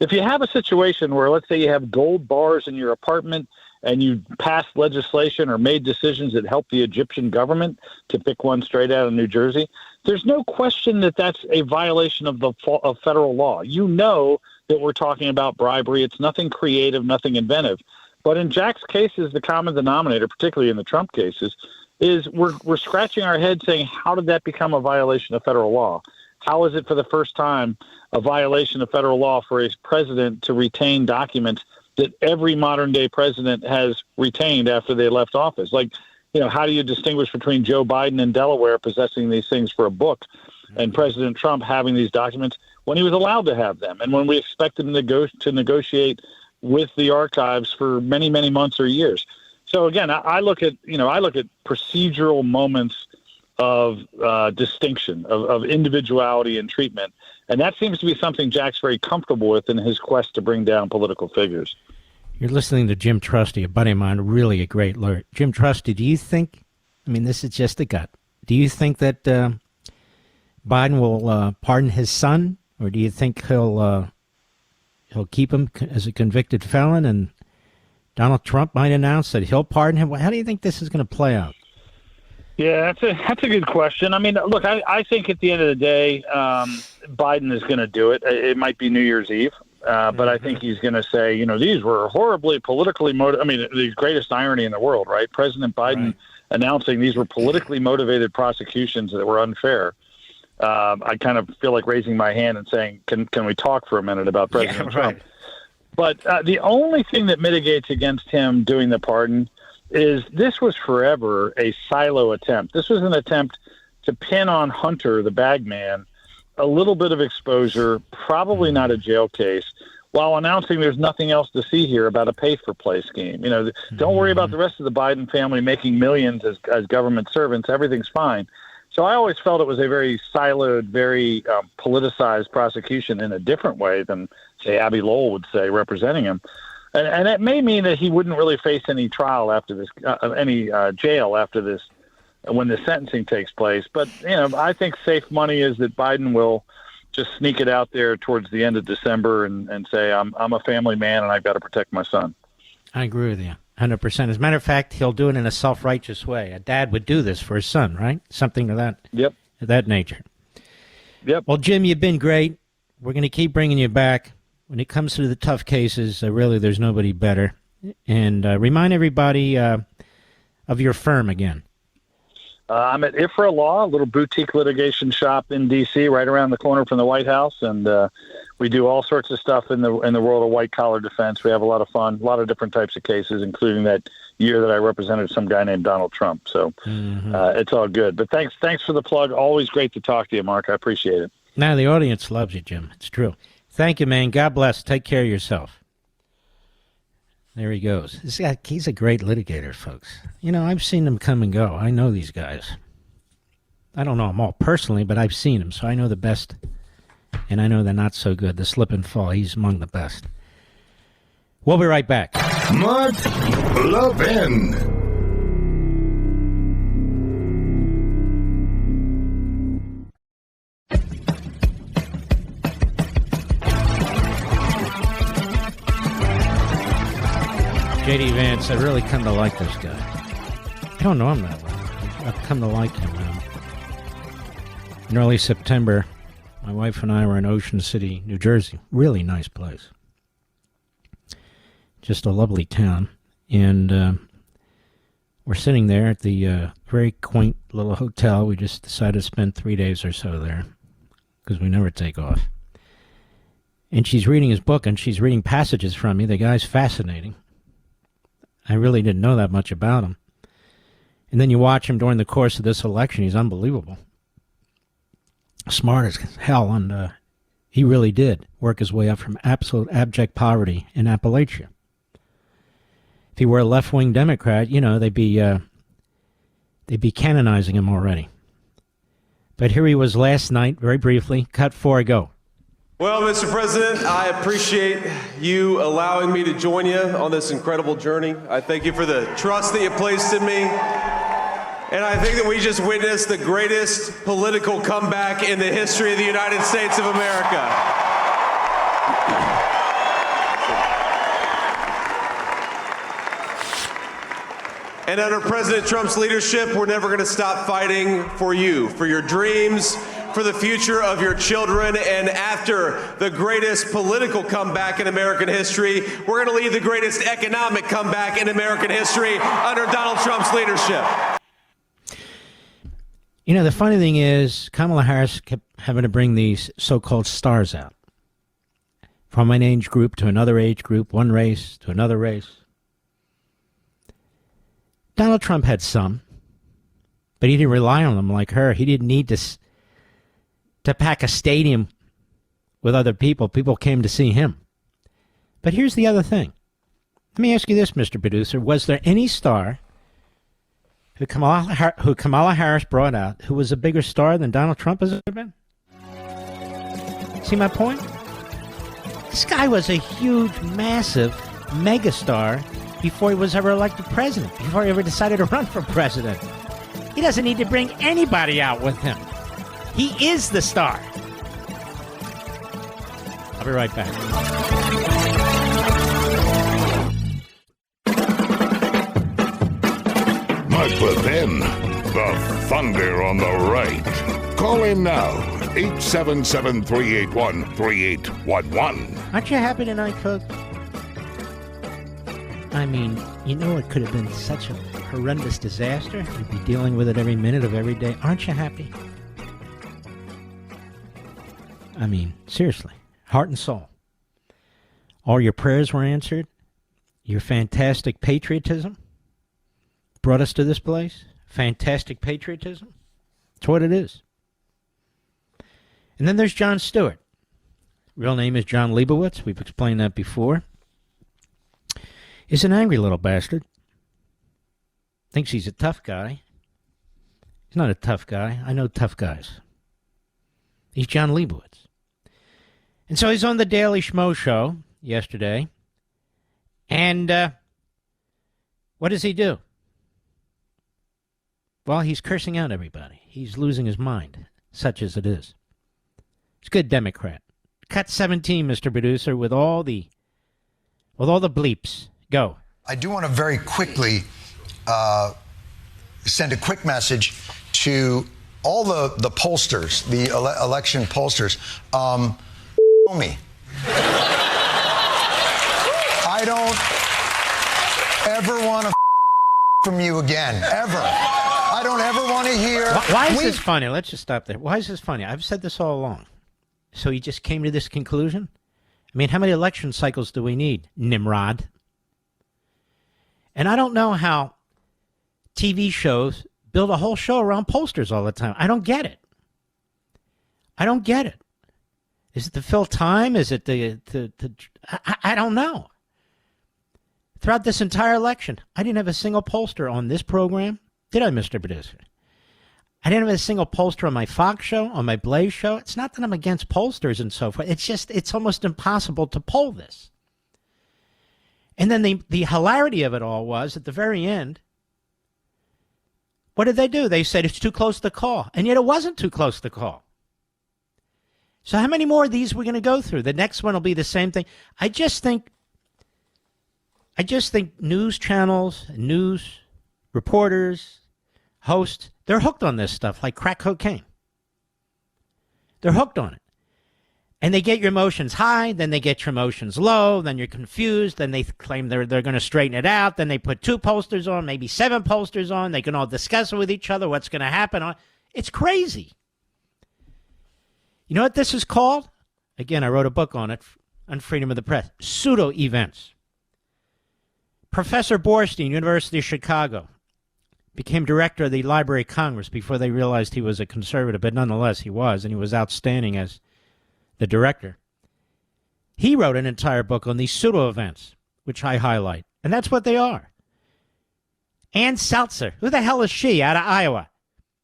If you have a situation where, let's say you have gold bars in your apartment and you passed legislation or made decisions that help the Egyptian government, to pick one straight out of New Jersey, there's no question that that's a violation of of federal law. That we're talking about bribery. It's nothing creative, nothing inventive. But in Jack's cases, the common denominator, particularly in the Trump cases, is we're scratching our head saying, how did that become a violation of federal law? How is it for the first time a violation of federal law for a president to retain documents that every modern day president has retained after they left office? Like, how do you distinguish between Joe Biden in Delaware possessing these things for a book and President Trump having these documents when he was allowed to have them and when we expect him to negotiate with the archives for many, many months or years? So again, I look at procedural moments of distinction, of individuality and treatment, and that seems to be something Jack's very comfortable with in his quest to bring down political figures. You're listening to Jim Trusty, a buddy of mine, really a great lawyer. Jim Trusty, do you think, this is just a gut, do you think that Biden will pardon his son, or do you think he'll keep him as a convicted felon and Donald Trump might announce that he'll pardon him? How do you think this is going to play out? Yeah, that's a good question. Look, I think at the end of the day, Biden is going to do it. It might be New Year's Eve. But I think he's going to say, these were horribly politically motivated. The greatest irony in the world, right? President Biden announcing these were politically motivated prosecutions that were unfair. I kind of feel like raising my hand and saying, can we talk for a minute about President Trump? But the only thing that mitigates against him doing the pardon is this was forever a silo attempt. This was an attempt to pin on Hunter, the bag man, a little bit of exposure, probably not a jail case, while announcing there's nothing else to see here about a pay-for-play scheme. Don't worry about the rest of the Biden family making millions as government servants. Everything's fine. So I always felt it was a very siloed, very politicized prosecution in a different way than, say, Abby Lowell would say, representing him. And it may mean that he wouldn't really face any trial after this, any jail after this, when the sentencing takes place. But, I think safe money is that Biden will just sneak it out there towards the end of December and say, I'm a family man and I've got to protect my son. I agree with you 100%. As a matter of fact, he'll do it in a self-righteous way. A dad would do this for his son, right? Something of that nature. Yep. Well, Jim, you've been great. We're going to keep bringing you back. When it comes to the tough cases, really, there's nobody better. And remind everybody of your firm again. I'm at IFRA Law, a little boutique litigation shop in D.C., right around the corner from the White House, and we do all sorts of stuff in the world of white-collar defense. We have a lot of fun, a lot of different types of cases, including that year that I represented some guy named Donald Trump. So it's all good. But thanks for the plug. Always great to talk to you, Mark. I appreciate it. Now, the audience loves you, Jim. It's true. Thank you, man. God bless. Take care of yourself. There he goes. This guy, he's a great litigator, folks. I've seen them come and go. I know these guys. I don't know them all personally, but I've seen them, so I know the best, and I know they're not so good. The slip and fall, he's among the best. We'll be right back. Mark Levin. J.D. Vance, I really come to like this guy. I don't know him that well. I've come to like him. In early September, my wife and I were in Ocean City, New Jersey. Really nice place. Just a lovely town. And we're sitting there at the very quaint little hotel. We just decided to spend 3 days or so there because we never take off. And she's reading his book, and she's reading passages from me. The guy's fascinating. I really didn't know that much about him. And then you watch him during the course of this election. He's unbelievable. Smart as hell. And he really did work his way up from absolute abject poverty in Appalachia. If he were a left-wing Democrat, they'd be canonizing him already. But here he was last night, very briefly. Cut 4, go. Well, Mr. President, I appreciate you allowing me to join you on this incredible journey. I thank you for the trust that you placed in me. And I think that we just witnessed the greatest political comeback in the history of the United States of America. And under President Trump's leadership, we're never going to stop fighting for you, for your dreams, for the future of your children. And after the greatest political comeback in American history, we're going to lead the greatest economic comeback in American history under Donald Trump's leadership. You know, the funny thing is, Kamala Harris kept having to bring these so-called stars out. From one age group to another age group, one race to another race. Donald Trump had some, but he didn't rely on them like her. He didn't need to pack a stadium with other people. People came to see him. But here's the other thing. Let me ask you this, Mr. Producer. Was there any star who Kamala Harris brought out who was a bigger star than Donald Trump has ever been? See my point? This guy was a huge, massive megastar before he was ever elected president, before he ever decided to run for president. He doesn't need to bring anybody out with him. He is the star. I'll be right back. Mark Levin, the thunder on the right. Call in now, 877-381-3811. Aren't you happy tonight, Cook? I mean, you know it could have been such a horrendous disaster. You'd be dealing with it every minute of every day. Aren't you happy? I mean, seriously, heart and soul. All your prayers were answered. Your fantastic patriotism brought us to this place. Fantastic patriotism. That's what it is. And then there's Jon Stewart. Real name is John Leibowitz. We've explained that before. He's an angry little bastard. Thinks he's a tough guy. He's not a tough guy. I know tough guys. He's John Leibowitz. And so he's on the Daily Schmo show yesterday. And what does he do? Well, he's cursing out everybody. He's losing his mind, such as it is. He's a good Democrat. Cut 17, Mr. Producer, with all the bleeps. Go. I do want to very quickly send a quick message to all the pollsters, the election pollsters. Me. I don't ever want to from you again, ever. I don't ever want to hear. Why is this funny? Let's just stop there. Why is this funny? I've said this all along. So he just came to this conclusion? I mean, how many election cycles do we need, Nimrod? And I don't know how TV shows build a whole show around pollsters all the time. I don't get it. I don't get it. Is it to fill time? Is it I don't know. Throughout this entire election, I didn't have a single pollster on this program. Did I, Mr. Producer? I didn't have a single pollster on my Fox show, on my Blaze show. It's not that I'm against pollsters and so forth. It's just, it's almost impossible to poll this. And then the hilarity of it all was, at the very end, what did they do? They said it's too close to call. And yet it wasn't too close to call. So how many more of these are we going to go through? The next one will be the same thing. I just think news channels, news reporters, hosts, they're hooked on this stuff like crack cocaine. They're hooked on it. And they get your emotions high, then they get your emotions low, then you're confused, then they claim they're going to straighten it out, then they put 2 posters on, maybe 7 posters on, they can all discuss it with each other, what's going to happen. It's crazy. You know what this is called? Again, I wrote a book on it, on freedom of the press. Pseudo-events. Professor Borstein, University of Chicago, became director of the Library of Congress before they realized he was a conservative, but nonetheless he was, and he was outstanding as the director. He wrote an entire book on these pseudo-events, which I highlight, and that's what they are. Ann Seltzer, who the hell is she, out of Iowa,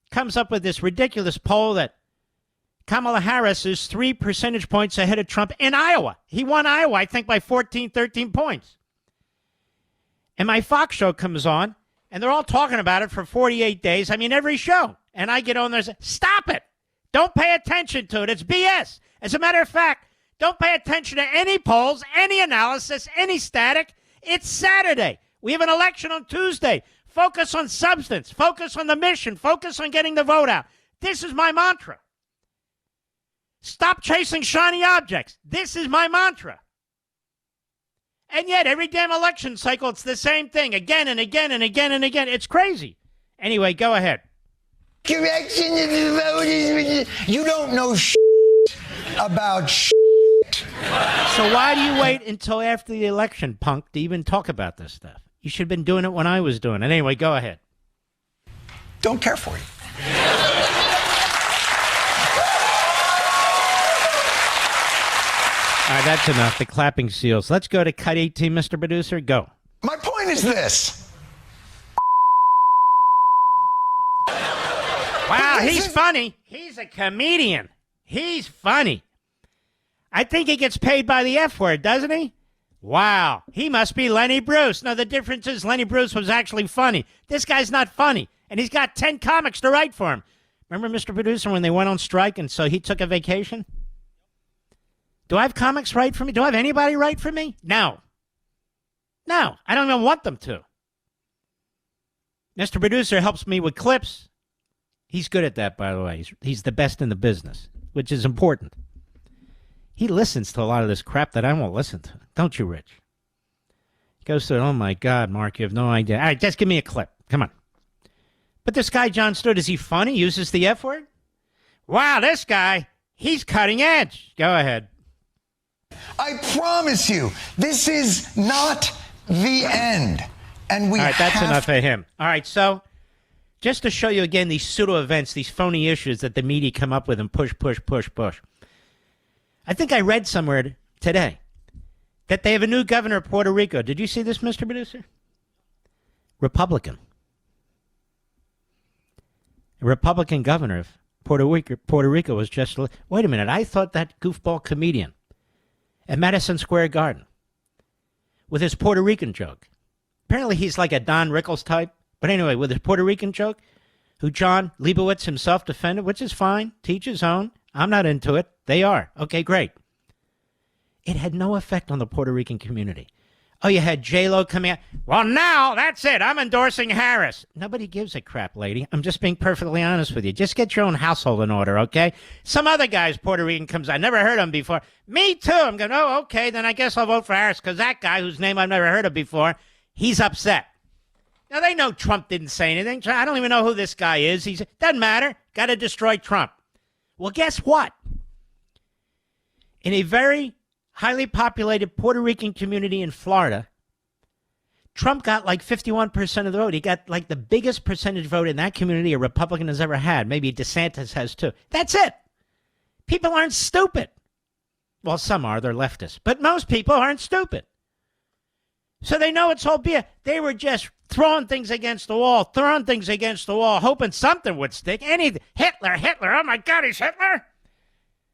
comes up with this ridiculous poll that Kamala Harris is 3 percentage points ahead of Trump in Iowa. He won Iowa, I think, by 14, 13 points. And my Fox show comes on, and they're all talking about it for 48 days. I mean, every show. And I get on there and say, stop it. Don't pay attention to it. It's BS. As a matter of fact, don't pay attention to any polls, any analysis, any static. It's Saturday. We have an election on Tuesday. Focus on substance. Focus on the mission. Focus on getting the vote out. This is my mantra. Stop chasing shiny objects. This is my mantra. And yet, every damn election cycle, it's the same thing again and again and again and again. It's crazy. Anyway, go ahead. Correction of the voters. You don't know about So why do you wait until after the election, punk, to even talk about this stuff? You should have been doing it when I was doing it. Anyway, go ahead. Don't care for you. All right, that's enough. The clapping seals. Let's go to cut 18, Mr. Producer. Go. My point is this. Wow, he's funny. He's a comedian. He's funny. I think he gets paid by the F word, doesn't he? Wow, he must be Lenny Bruce. No, the difference is Lenny Bruce was actually funny. This guy's not funny, and he's got 10 comics to write for him. Remember, Mr. Producer, when they went on strike and so he took a vacation? Do I have comics write for me? Do I have anybody write for me? No. No, I don't even want them to. Mr. Producer helps me with clips. He's good at that, by the way. He's the best in the business, which is important. He listens to a lot of this crap that I won't listen to. Don't you, Rich? He goes to, oh, my God, Mark, you have no idea. All right, just give me a clip. Come on. But this guy, Jon Stewart, is he funny? Uses the F word? Wow, this guy, he's cutting edge. Go ahead. I promise you, this is not the end. And we All right, that's enough of him. All right, so just to show you again these pseudo-events, these phony issues that the media come up with and push. I think I read somewhere today that they have a new governor of Puerto Rico. Did you see this, Mr. Producer? Republican. A Republican governor of Puerto Rico was just... Wait a minute, I thought that goofball comedian at Madison Square Garden with his Puerto Rican joke. Apparently he's like a Don Rickles type. But anyway, with his Puerto Rican joke, who John Leibowitz himself defended, which is fine, teach his own. I'm not into it. They are. Okay, great. It had no effect on the Puerto Rican community. Oh, you had J-Lo coming out. Well, now, that's it. I'm endorsing Harris. Nobody gives a crap, lady. I'm just being perfectly honest with you. Just get your own household in order, okay? Some other guy's Puerto Rican comes out. I never heard of him before. Me too. I'm going, oh, okay, then I guess I'll vote for Harris because that guy whose name I've never heard of before, he's upset. Now, they know Trump didn't say anything. I don't even know who this guy is. Doesn't matter. Got to destroy Trump. Well, guess what? In a very highly populated Puerto Rican community in Florida, Trump got like 51% of the vote. He got like the biggest percentage vote in that community a Republican has ever had. Maybe DeSantis has too. That's it. People aren't stupid. Well, some are. They're leftists. But most people aren't stupid. So they know it's all BS. They were just throwing things against the wall, hoping something would stick. Anything. Hitler. Oh, my God, he's Hitler?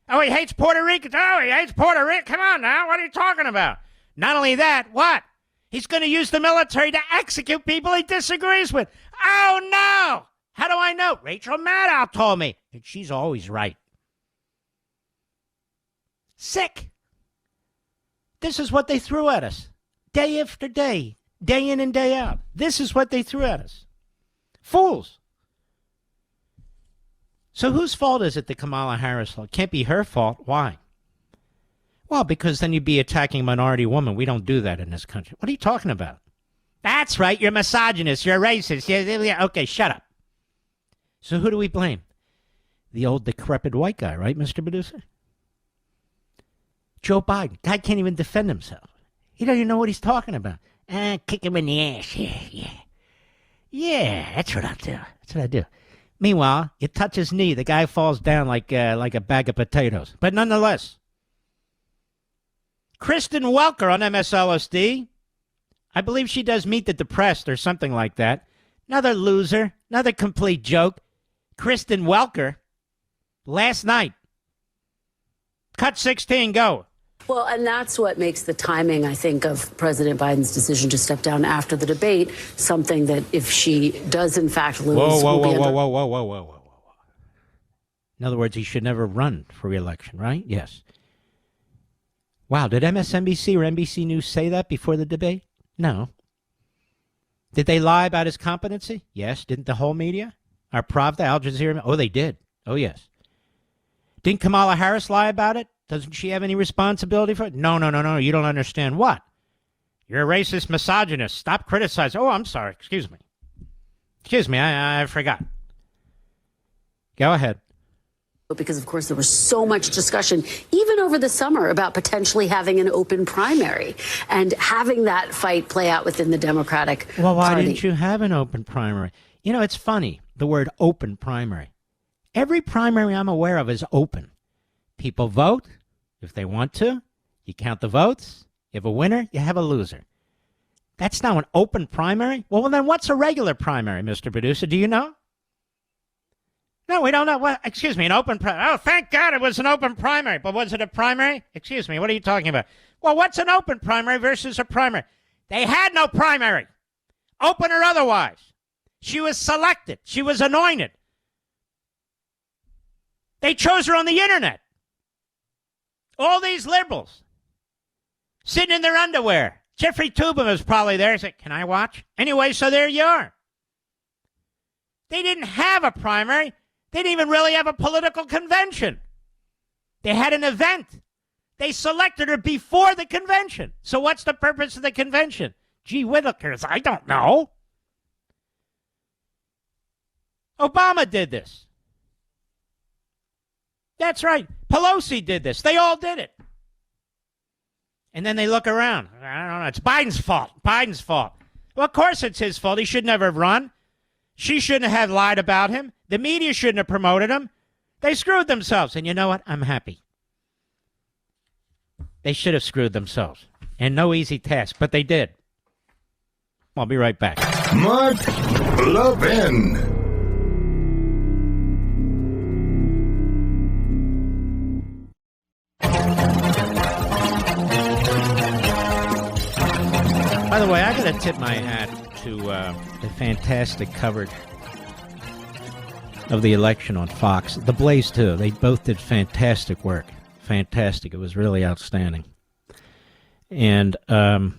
Oh, he hates Puerto Rico. Oh, he hates Puerto Rico. Come on now. What are you talking about? Not only that, what? He's going to use the military to execute people he disagrees with. Oh, no. How do I know? Rachel Maddow told me. And she's always right. Sick. This is what they threw at us. Day after day. Day in and day out. This is what they threw at us. Fools. So whose fault is it that Kamala Harris? It can't be her fault. Why? Well, because then you'd be attacking a minority woman. We don't do that in this country. What are you talking about? That's right. You're misogynist. You're racist. Yeah. Okay, shut up. So who do we blame? The old decrepit white guy, right, Mr. Producer? Joe Biden. Guy can't even defend himself. He don't even know what he's talking about. Kick him in the ass. Yeah. Yeah, that's what I do. Meanwhile, you touch his knee, the guy falls down like a bag of potatoes. But nonetheless, Kristen Welker on MSLSD. I believe she does Meet the Depressed or something like that. Another loser, another complete joke. Kristen Welker, last night. Cut 16, go. Well, and that's what makes the timing, I think, of President Biden's decision to step down after the debate something that if she does, in fact, lose... Whoa. In other words, he should never run for re-election, right? Yes. Wow, did MSNBC or NBC News say that before the debate? No. Did they lie about his competency? Yes. Didn't the whole media? Our Pravda, Al Jazeera? Oh, they did. Oh, yes. Didn't Kamala Harris lie about it? Doesn't she have any responsibility for it? No. You don't understand. What? You're a racist misogynist. Stop criticizing. Oh, I'm sorry. Excuse me. I forgot. Go ahead. Because, of course, there was so much discussion, even over the summer, about potentially having an open primary and having that fight play out within the Democratic Well, why Party. didn't you have an open primary? You know, it's funny, the word open primary. Every primary I'm aware of is open. People vote if they want to. You count the votes. You have a winner, you have a loser. That's now an open primary? Well, then what's a regular primary, Mr. Producer? Do you know? No, we don't know. What? Excuse me, an open primary. Oh, thank God it was an open primary. But was it a primary? Excuse me, what are you talking about? Well, what's an open primary versus a primary? They had no primary, open or otherwise. She was selected. She was anointed. They chose her on the internet. All these liberals sitting in their underwear. Jeffrey Toobin was probably there. He said, can I watch? Anyway, so there you are. They didn't have a primary. They didn't even really have a political convention. They had an event. They selected her before the convention. So what's the purpose of the convention? Gee whittlekers, I don't know. Obama did this. That's right. Pelosi did this. They all did it. And then they look around. I don't know. It's Biden's fault. Biden's fault. Well, of course it's his fault. He should never have run. She shouldn't have lied about him. The media shouldn't have promoted him. They screwed themselves. And you know what? I'm happy. They should have screwed themselves. And no easy task, but they did. I'll be right back. Mark Levin. By the way, I got to tip my hat to the fantastic coverage of the election on Fox. The Blaze, too. They both did fantastic work. Fantastic. It was really outstanding. And, you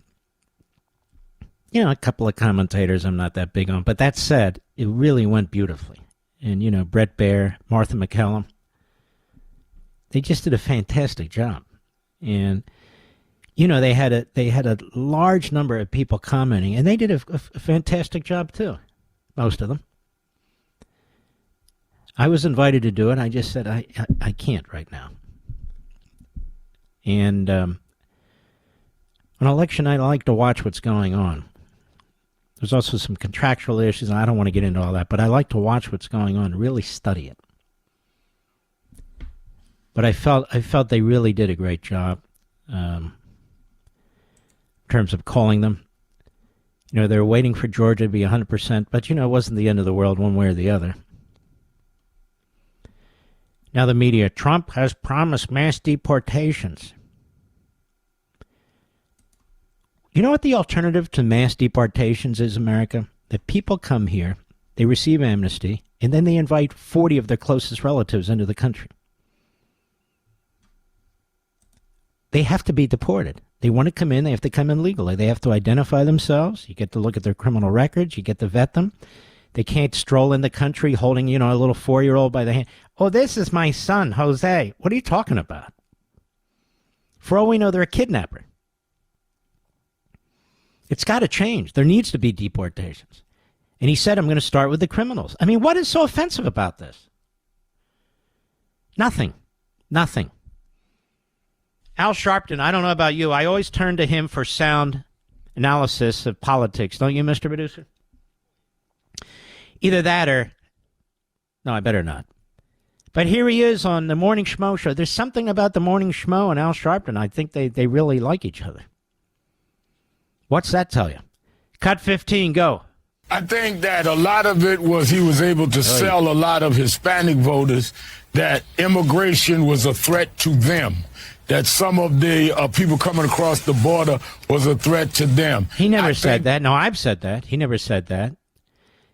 know, a couple of commentators I'm not that big on. But that said, it really went beautifully. And, you know, Brett Baer, Martha McCallum, they just did a fantastic job. And, you know, they had a large number of people commenting, and they did a fantastic job, too, most of them. I was invited to do it. I just said, I can't right now. And on election night, I like to watch what's going on. There's also some contractual issues, and I don't want to get into all that, but I like to watch what's going on, really study it. But I felt they really did a great job in terms of calling them. You know, they were waiting for Georgia to be 100%, but, you know, it wasn't the end of the world one way or the other. Now the media, Trump has promised mass deportations. You know what the alternative to mass deportations is, America? That people come here, they receive amnesty, and then they invite 40 of their closest relatives into the country. They have to be deported. They want to come in, they have to come in legally. They have to identify themselves. You get to look at their criminal records. You get to vet them. They can't stroll in the country holding, you know, a little 4-year-old by the hand. Oh, this is my son, Jose. What are you talking about? For all we know, they're a kidnapper. It's got to change. There needs to be deportations. And he said, I'm going to start with the criminals. I mean, what is so offensive about this? Nothing. Nothing. Al Sharpton, I don't know about you. I always turn to him for sound analysis of politics. Don't you, Mr. Producer? Either that or... No, I better not. But here he is on the Morning Schmo show. There's something about the Morning Schmo and Al Sharpton. I think they really like each other. What's that tell you? Cut 15, go. I think that a lot of it was he was able to sell a lot of Hispanic voters that immigration was a threat to them, that some of the people coming across the border was a threat to them. He never said that. No, I've said that. He never said that.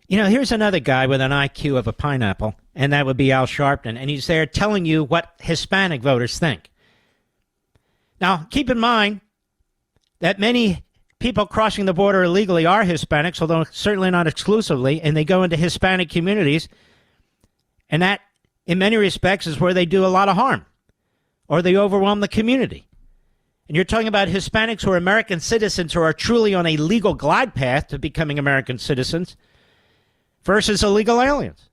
You know, here's another guy with an IQ of a pineapple, and that would be Al Sharpton, and he's there telling you what Hispanic voters think. Now, keep in mind that many people crossing the border illegally are Hispanics, although certainly not exclusively, and they go into Hispanic communities, and that in many respects, is where they do a lot of harm, or they overwhelm the community. And you're talking about Hispanics who are American citizens who are truly on a legal glide path to becoming American citizens versus illegal aliens.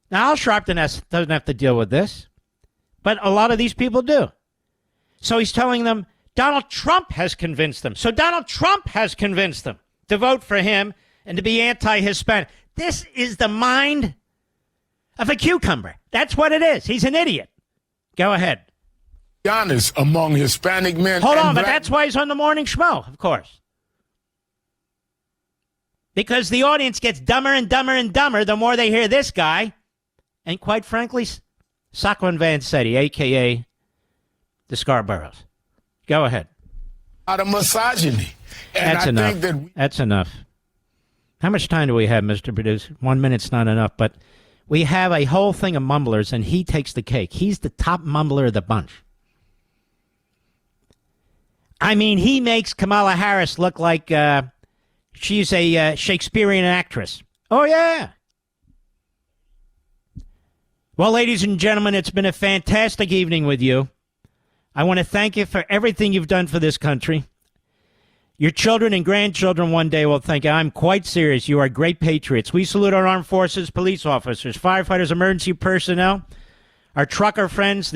Now, Al Sharpton doesn't have to deal with this, but a lot of these people do. So he's telling them Donald Trump has convinced them. So Donald Trump has convinced them to vote for him and to be anti-Hispanic. This is the mind of a cucumber. That's what it is. He's an idiot. Go ahead. Honest among Hispanic men. Hold on, but that's why he's on the morning schmo, of course. Because the audience gets dumber and dumber and dumber the more they hear this guy. And quite frankly, Sacco and Vanzetti, a.k.a. the Scarboroughs. Go ahead. Out of misogyny. And That's enough. That's enough. How much time do we have, Mr. Producer? 1 minute's not enough, but we have a whole thing of mumblers, and he takes the cake. He's the top mumbler of the bunch. I mean, he makes Kamala Harris look like she's a Shakespearean actress. Oh, yeah. Well, ladies and gentlemen, it's been a fantastic evening with you. I want to thank you for everything you've done for this country. Your children and grandchildren one day will thank you. I'm quite serious. You are great patriots. We salute our armed forces, police officers, firefighters, emergency personnel, our trucker friends,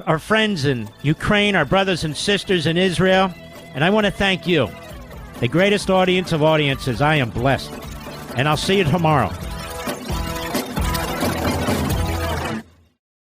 our friends in Ukraine, our brothers and sisters in Israel. And I want to thank you, the greatest audience of audiences. I am blessed. And I'll see you tomorrow.